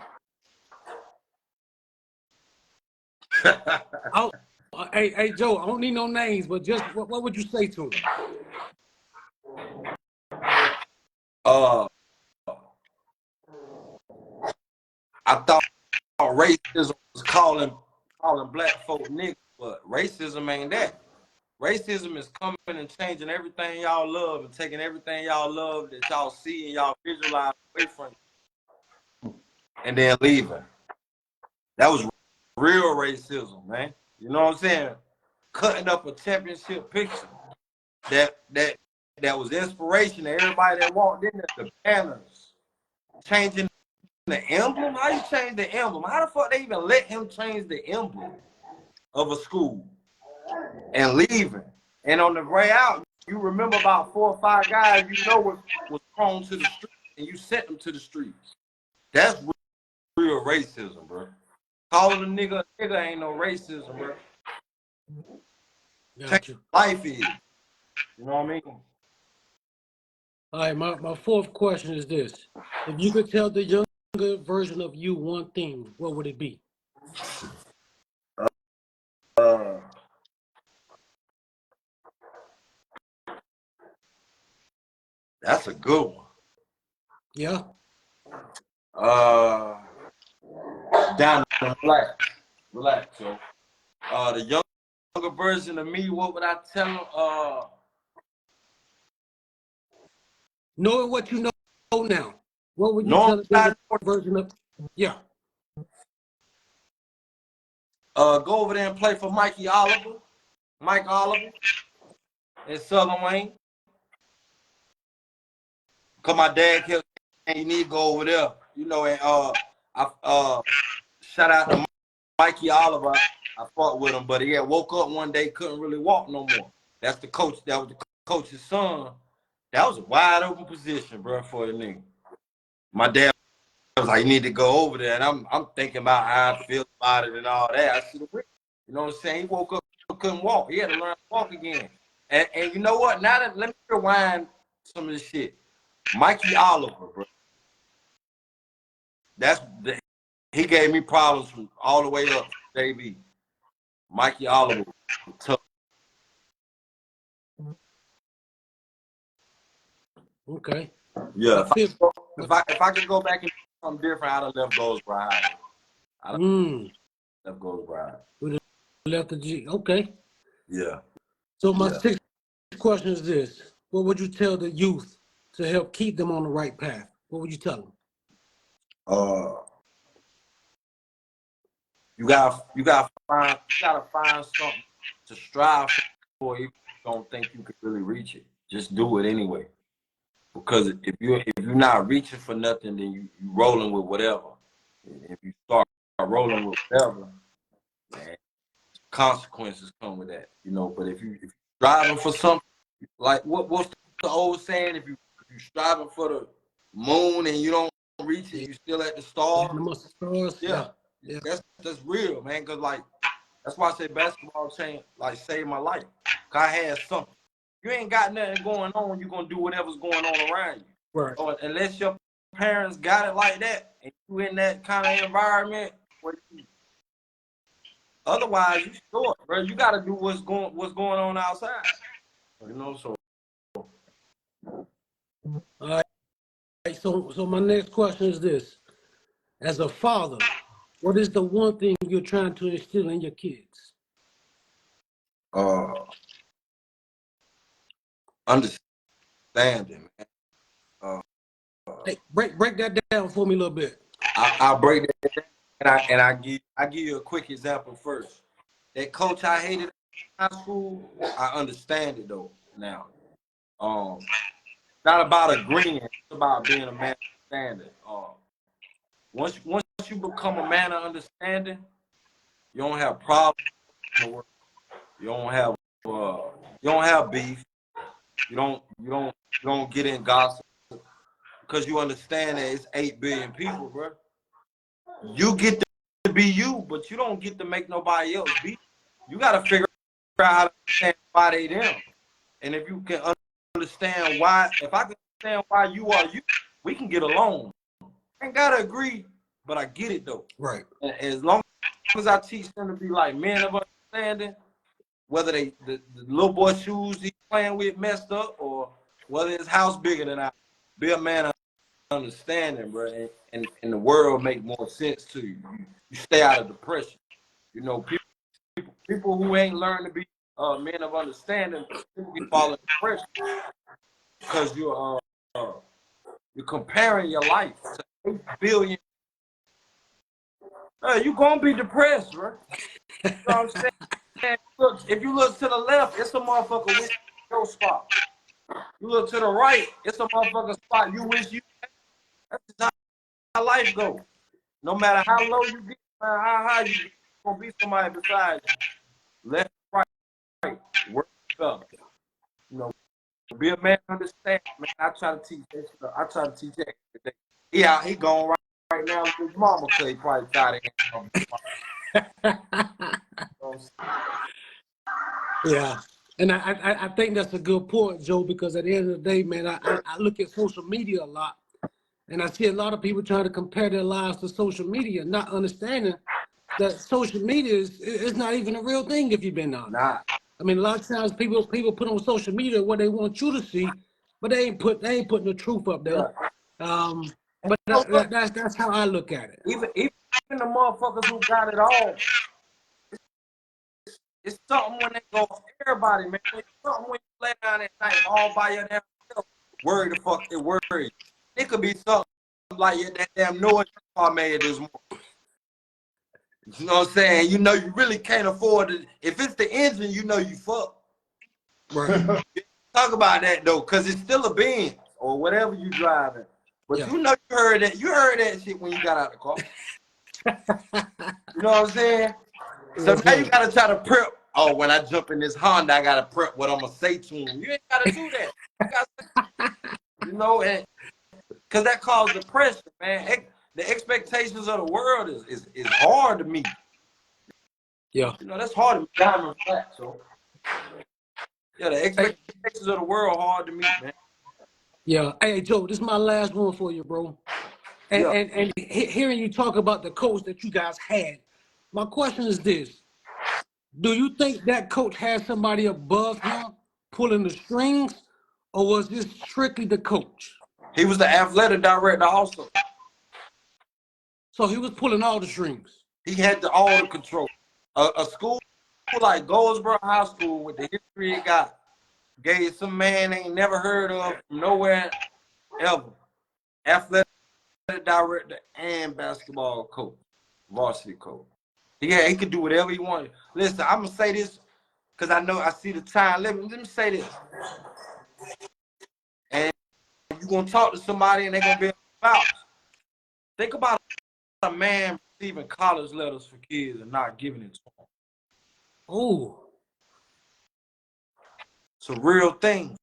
Hey, Joe, I don't need no names, but just what would you say to him? I thought racism was calling black folk niggas, but racism ain't that. Racism is coming and changing everything y'all love and taking everything y'all love that y'all see and y'all visualize away from you and then leaving. That was real racism, man. You know what I'm saying? Cutting up a championship picture that was inspiration to everybody that walked in there. The banners, changing the emblem. How you change the emblem? How the fuck they even let him change the emblem of a school and leaving? And on the way out, you remember about 4 or 5 guys you know was thrown to the street, and you sent them to the streets. That's real racism, bro. Calling a nigga ain't no racism, bro. Gotcha. Life is. You know what I mean? All right, my 4th question is this. If you could tell the younger version of you one thing, what would it be? That's a good one. Yeah? Down, relax. So, the younger version of me, what would I tell him? Knowing what you know now, what would you No, tell the younger version of? Yeah. Go over there and play for Mike Oliver in Southern Wayne. Cause my dad kept saying you need to go over there. You know, and I shout out to Mikey Oliver. I fought with him, but he had woke up one day, couldn't really walk no more. That's the coach. That was the coach's son. That was a wide open position, bro, for the nigga. My dad was like, you need to go over there, and I'm thinking about how I feel about it and all that. I should have went. You know what I'm saying? He woke up, couldn't walk. He had to learn to walk again. And you know what? Now that let me rewind some of this shit. Mikey Oliver, bro. He gave me problems from all the way up to JV. Mikey Oliver, tough. Okay. Yeah. If I could go back and do something different, I'd have left Goldsboro. Left Goldsboro. Left the G. Okay. Yeah. So my 6th question is this. What would you tell the youth to help keep them on the right path? What would you tell them? You gotta find something to strive for if you don't think you could really reach it. Just do it anyway. Because if you're not reaching for nothing, then you rolling with whatever. If you start rolling with whatever, man, consequences come with that, you know. But if you're striving for something, like what's the old saying? If you're striving for the moon and you don't reach it, you still at the stars. Yeah. That's real, man. Cause like that's why I say basketball changed, like saved my life. Cause I had something. You ain't got nothing going on, you're gonna do whatever's going on around you. Right. So unless your parents got it like that, and you in that kind of environment, otherwise you short, bro. You gotta do what's going on outside. You know, so. All right. So my next question is this. As a father, what is the one thing you're trying to instill in your kids? Understanding, man. Hey, break that down for me a little bit. I'll break that down, and I give you a quick example first. That coach I hated in high school, I understand it though now. Not about agreeing, it's about being a man understanding. Once you become a man of understanding, you don't have problems in the world. You don't have beef. You don't get in gossip because you understand that it's 8 billion people, bro. You get to be you, but you don't get to make nobody else be. You got to figure out how to understand why they them. And if you can understand why, if I can understand why you are you, we can get along. I ain't gotta agree, but I get it though. Right. And as long as I teach them to be like men of understanding, whether the little boy shoes he's playing with messed up or whether his house bigger than I, be a man of understanding, bro, and the world make more sense to you. You stay out of depression. You know, people who ain't learned to be men of understanding, people can fall in depression because you're comparing your life to 8 billion. You're gonna be depressed, bro. You know what I'm saying? Look, if you look to the left, it's a motherfucker with your spot. You look to the right, it's a motherfucker spot you wish you had. That's just how life goes. No matter how low you get, no matter how high you get, gonna be somebody beside you. Left, right, work up. You know, be a man, understand, man. I try to teach that stuff. I try to teach that every day. He gone right now with his mama, so he probably tired of him. Yeah. And I think that's a good point, Joe, because at the end of the day, man, I look at social media a lot, and I see a lot of people trying to compare their lives to social media, not understanding that social media is not even a real thing if you've been honest. Nah. I mean, a lot of times people put on social media what they want you to see, but they ain't putting the truth up there. But that's how I look at it. Even the motherfuckers who got it all, it's something when they go for everybody, man. It's something when you lay down at night all by your damn self. Worry the fuck it worry. It could be something like that damn noise I made this morning. You know what I'm saying? You know you really can't afford it. If it's the engine, you know you fuck. Right. Talk about that though, cause it's still a Benz or whatever you driving. But Yeah. you know you heard that shit when you got out the car. You know what I'm saying? So now you gotta try to prep. Oh, when I jump in this Honda, I gotta prep what I'm gonna say to him. You ain't gotta do that. You know, and cause that causes depression, man. The expectations of the world is hard to meet. Yeah. You know, that's hard to meet. Diamond flat, so yeah, the expectations of the world hard to meet, man. Yeah. Hey, Joe, this is my last one for you, bro. And hearing you talk about the coach that you guys had, my question is this. Do you think that coach had somebody above him pulling the strings, or was this strictly the coach? He was the athletic director also. So he was pulling all the strings. He had all the control. A school like Goldsboro High School with the history it got gave some man ain't never heard of from nowhere ever. Athletic director and basketball coach, varsity coach. Yeah, he could do whatever he wanted. Listen, I'm gonna say this because I know I see the time. Let me say this. And you're gonna talk to somebody and they're gonna be about. Think about a man receiving college letters for kids and not giving it to them. Oh. It's a real thing.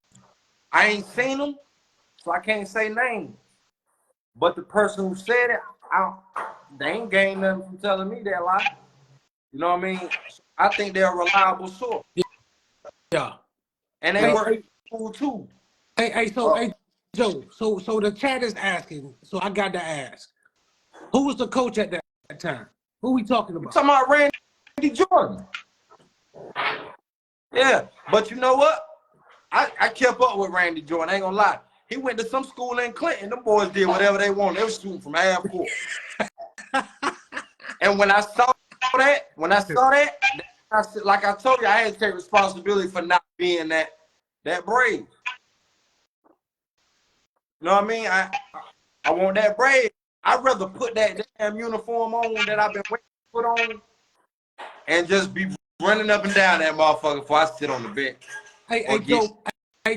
I ain't seen them, so I can't say names. But the person who said it, they ain't gained nothing from telling me that lie. You know what I mean? I think they're a reliable source. Yeah. And they work cool too. Hey, Joe, so the chat is asking, so I got to ask. Who was the coach at that time? Who we talking about? We're talking about Randy Jordan. Yeah, but you know what? I kept up with Randy Jordan, I ain't gonna lie. He went to some school in Clinton. Them boys did whatever they wanted. They were shooting from half court. And when I saw that, I said, like I told you, I had to take responsibility for not being that brave. You know what I mean? I want that brave. I'd rather put that damn uniform on that I've been waiting to put on and just be running up and down that motherfucker before I sit on the bench. Hey,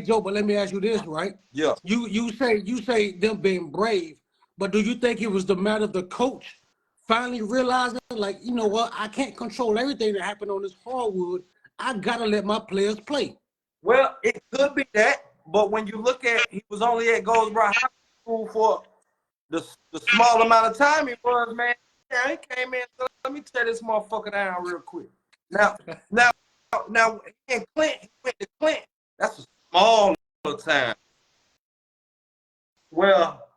Joe, but let me ask you this, right? Yeah. You say them being brave, But do you think it was the matter of the coach finally realizing, like, you know what, I can't control everything that happened on this hardwood. I gotta let my players play. Well, it could be that, but when you look at, he was only at Goldsboro High School for the small amount of time he was, man. Yeah, he came in. So let me tear this motherfucker down real quick. Now, in Clinton, he went to Clinton. That's a small time. Well,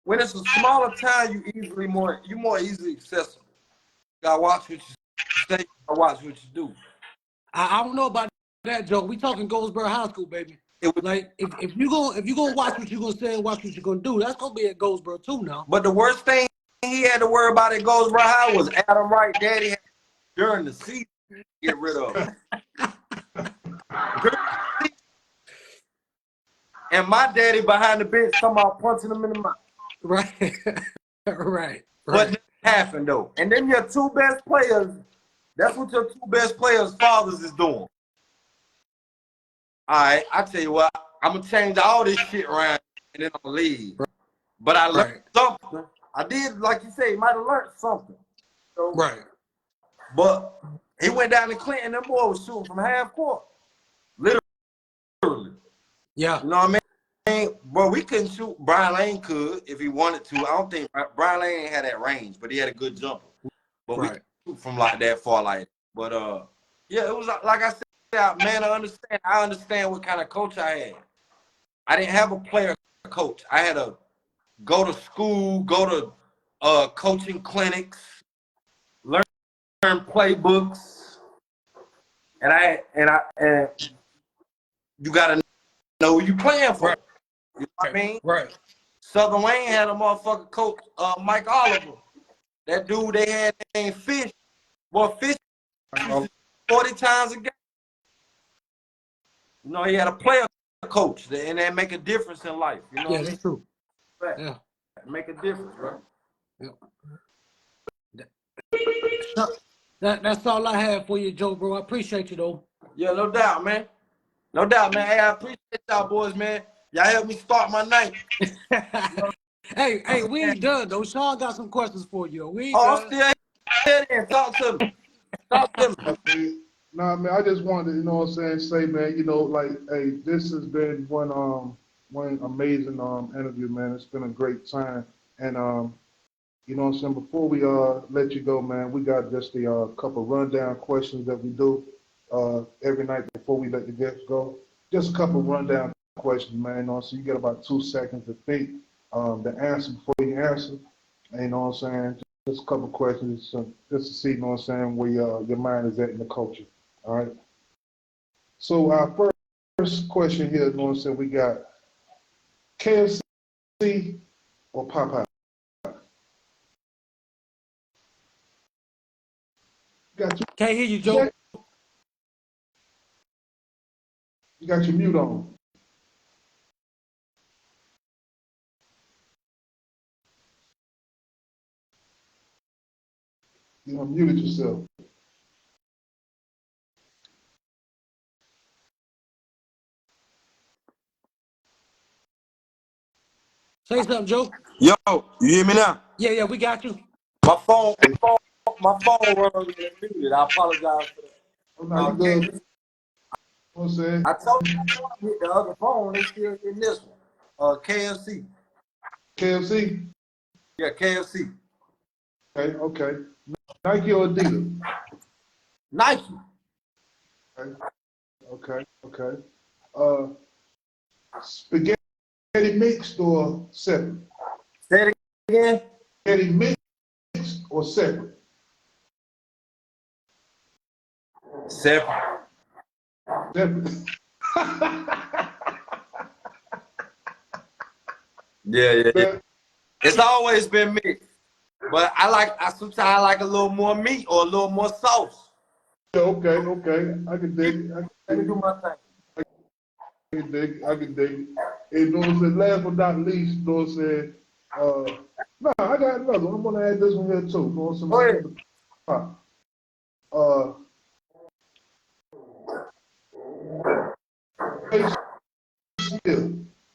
when it's a smaller town, you're more easily accessible. You gotta watch what you say. You gotta watch what you do. I don't know about that, Joe. We talking Goldsboro High School, baby. Like if you gonna watch what you're gonna say and watch what you're gonna do, that's gonna be at Goldsboro too now. But the worst thing he had to worry about at Goldsboro High was Adam Wright daddy had during the season to get rid of him. And my daddy behind the bench talking about punching him in the mouth. Right. right. But it happened though. And then your two best players, that's what your two best players' fathers is doing. All right, I tell you what, I'm gonna change all this shit around and then I'm gonna leave. But I learned something. I did, like you say, he might have learned something. So, right. But he went down to Clinton, that boy was shooting from half court. Literally. Yeah. You know what I mean? But we couldn't shoot. Brian Lane could if he wanted to. I don't think Brian Lane had that range, but he had a good jumper. But we could shoot from like that far, like. But yeah, it was like I said, man. I understand what kind of coach I had. I didn't have a player coach. I had to go to school, go to coaching clinics, learn playbooks, and you gotta know who you playing for. You know what I mean? Right. Southern Wayne had a motherfucker coach, Mike Oliver. That dude they had named Fish. Boy, Fish 40 times a game. You know, he had a player coach, and that make a difference in life. You know yeah, that's true. Right. Yeah. Make a difference, bro. Yeah. That's all I have for you, Joe, bro. I appreciate you, though. Yeah, no doubt, man. No doubt, man. Hey, I appreciate y'all boys, man. Y'all helped me start my night. Hey, we ain't done, though. Sean got some questions for you. We ain't I'm done. still here. Talk to me. Talk to me. Nah, man, I just wanted to, you know what I'm saying, say, man, you know, like, hey, this has been one amazing interview, man. It's been a great time. And you know what I'm saying, before we let you go, man, we got just a couple rundown questions that we do every night before we let the guests go. Just a couple rundown questions, man. You know, so you get about 2 seconds to think the answer before you answer. And, you know what I'm saying? Just a couple questions just to see, you know what I'm saying, where your mind is at in the culture. All right. So our first question here, you know what I'm saying, we got KFC or Popeye? Got you. Can't hear you, Joe. You got your mute on. You unmuted yourself. Say something, Joe. Yo, you hear me now? Yeah, we got you. My phone run muted. I apologize for that. Oh, no, you good. You know what I'm saying? I told you to hit the other phone. They still getting this one. KFC. KFC? Yeah, KFC. Okay. Nike or Adidas? Nike. Okay. Spaghetti mixed or separate? Say it again. Spaghetti mixed or separate? Separate. Separate. Yeah. It's always been mixed. But sometimes I like a little more meat or a little more sauce. Okay. I can dig it. Let me do my thing. I can dig it. And you know what I'm saying? Last but not least, you know what I'm saying? No, I got another one. I'm gonna add this one here too. You know what I'm saying?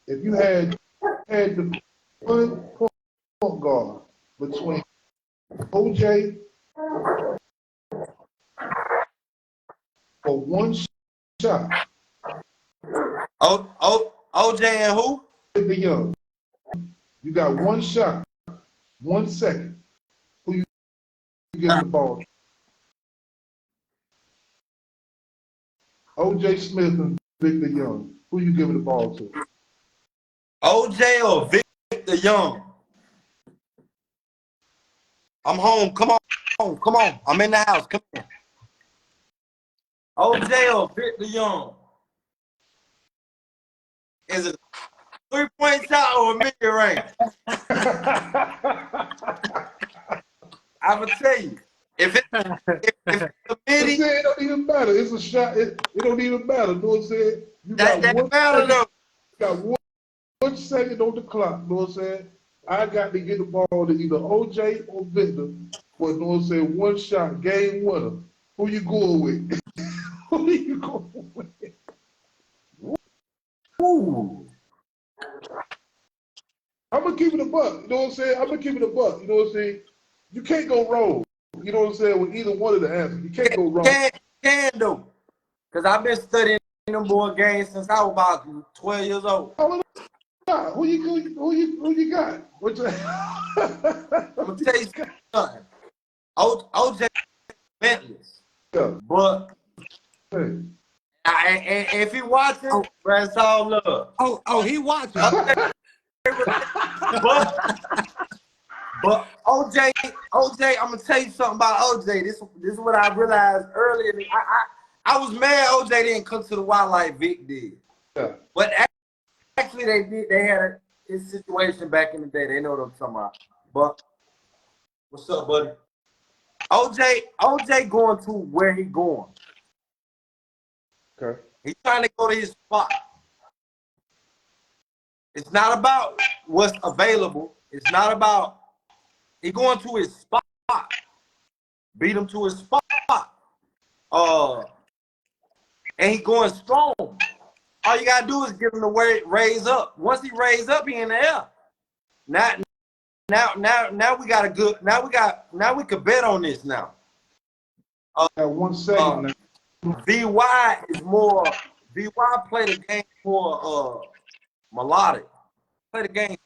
If you had had the one point guard between OJ for one shot. OJ and who? The young. You got one shot, 1 second. Who you giving the ball to? OJ Smith and Victor Young. Who you giving the ball to? OJ or Victor Young? I'm home. Come on. Come on. I'm in the house. Come on. OJ or Victor Young? Is it a 3-point shot or a mid-range? I'm going to tell you. If it's a midi, it don't even matter. It's a shot. It don't even matter. You know what I'm saying? You got that one matter second, though. you got 1 second on the clock. You know what I'm saying? I got to get the ball to either OJ or Victor for, you know what I'm saying, one shot, game winner. Who you going with? Who you going with? Ooh. I'm going to keep it a buck. You know what I'm saying? I'm going to keep it a buck. You know what I'm saying? You can't go wrong. You know what I'm saying? With either one of the answers. You can't go wrong. Can do. Because I've been studying them board games since I was about 12 years old. Who you got? What you... I'm going to tell you something. OJ Bentley's. Yeah. But Hey. and if he watching, that's all love. Oh, he watching. But OJ, I'm gonna tell you something about OJ. This is what I realized earlier. I was mad OJ didn't come to the Y like Vic did. Yeah. But actually they did. They had his situation back in the day. They know what I'm talking about. But what's up, buddy? OJ going to where he going. Okay. He's trying to go to his spot. It's not about what's available. It's not about he going to his spot. Beat him to his spot. And he going strong. All you gotta do is give him the raise up. Once he raise up, he in the air. Now we got a good. Now we could bet on this now. Got 1 second now. VY is more. VY play the game more melodic. Play the game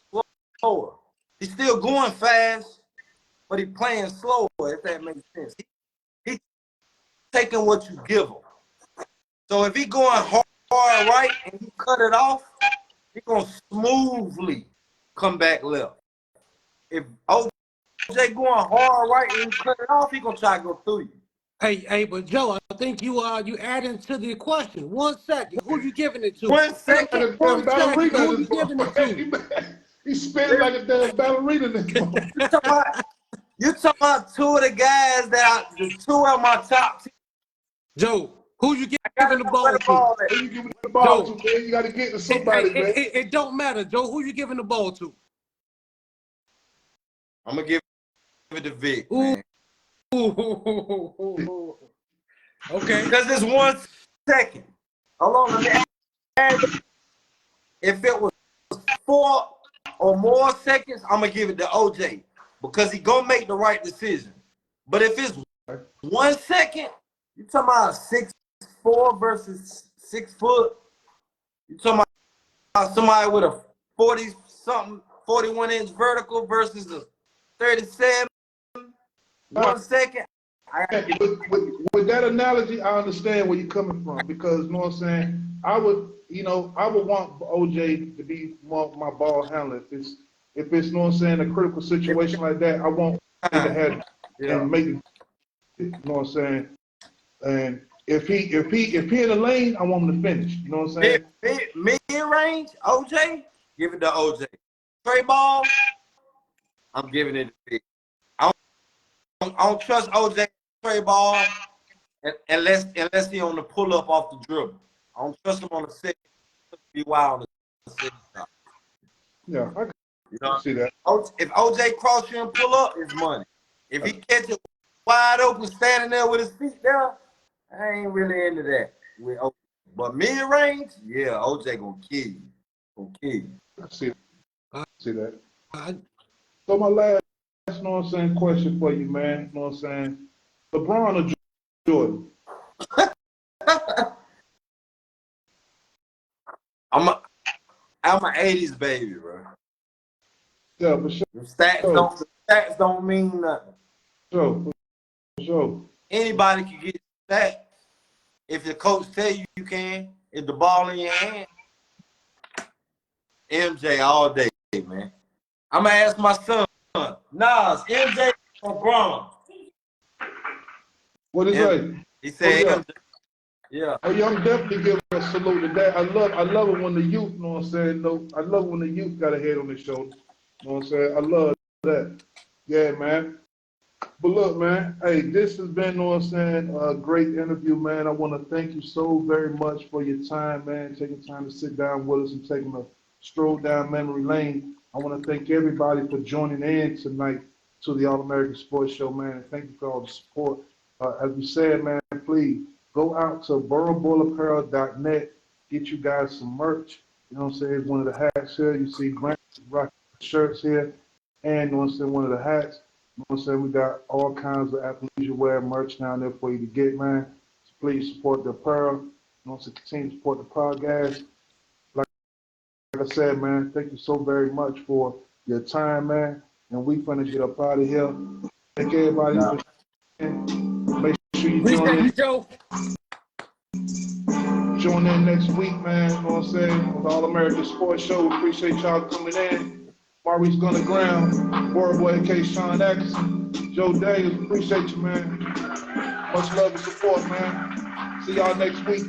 slower. He's still going fast, but he's playing slower. If that makes sense. He's taking what you give him. So if he going hard right and he cut it off, he gonna smoothly come back left. If OJ going hard right and he cut it off, he gonna try to go through you. Hey, but Joe, I think you adding to the question. 1 second. Who you giving it to? 1 second. Like a damn ballerina. Who you giving it to? He's spinning like a damn ballerina. You talking about two of the guys the two of my top teams. Joe, who you giving the ball to? Who you giving the ball to, man? You got to get to somebody, man. It don't matter, Joe. Who you giving the ball to? I'm gonna give it to Vic. Ooh. Man. Okay. Because it's 1 second. Hold on, let me add. If it was 4 or more seconds, I'm gonna give it to OJ because he gonna make the right decision. But if it's 1 second, you talking about 6'4" versus 6 foot. You talking about somebody with a 40-something, 41-inch vertical versus a 37. 1 second. With that analogy, I understand where you're coming from because you know what I'm saying. I would want OJ to be more my ball handler. If it's you know what I'm saying, a critical situation like that, I want him to have and make it. You know what I'm saying. And if he in the lane, I want him to finish. You know what I'm saying. Mid range, OJ, give it to OJ. Trey ball, I'm giving it to Vic. I don't trust OJ Trey ball unless he on the pull up off the dribble. I don't trust him on the second. Be wild on the second. Yeah, I can see that. If OJ cross you and pull up, it's money. If he catch it wide open, standing there with his feet down, I ain't really into that with OJ. But mid range, yeah, OJ gonna kill you. I see it. See that? I, So my last, you know what I'm saying, question for you, man. You know what I'm saying? LeBron or Jordan? I'm a 80s baby, bro. Yeah, for sure. The stats don't mean nothing. For sure. Anybody can get stats if the coach tell you you can. If the ball in your hand, MJ all day, man. I'm gonna ask my son, Nas, MJ or Bron? What is that? He said yeah. MJ. Yeah. Oh yeah, I'm definitely giving a salute to that. I love it when the youth, you know what I'm saying? No, I love when the youth got a head on their shoulder. You know what I'm saying? I love that. Yeah, man. But look, man, hey, this has been, you know what I'm saying, a great interview, man. I want to thank you so very much for your time, man, taking time to sit down with us and taking a stroll down memory lane. I want to thank everybody for joining in tonight to the All-American Sports Show, man, and thank you for all the support. As we said, man, please go out to BoroBullApparel.net, get you guys some merch. You know what I'm saying? It's one of the hats here. You see Grant rocking shirts here, and you know what I'm saying, one of the hats. You know what I'm saying? We got all kinds of athleisure wear merch down there for you to get, man. So please support the apparel. You know what I'm saying? Continue to support the podcast. Like I said, man, thank you so very much for your time, man. And we finna get up out of here. Thank everybody for sharing. Make sure you appreciate you, Joe. join in next week, man. You know what I'm saying? On the All-American Sports Show. We appreciate y'all coming in. Maurice Gunner Graham, Word Boy AK Sean Atkinson, Joe Daniels, appreciate you, man. Much love and support, man. See y'all next week.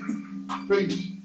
Peace.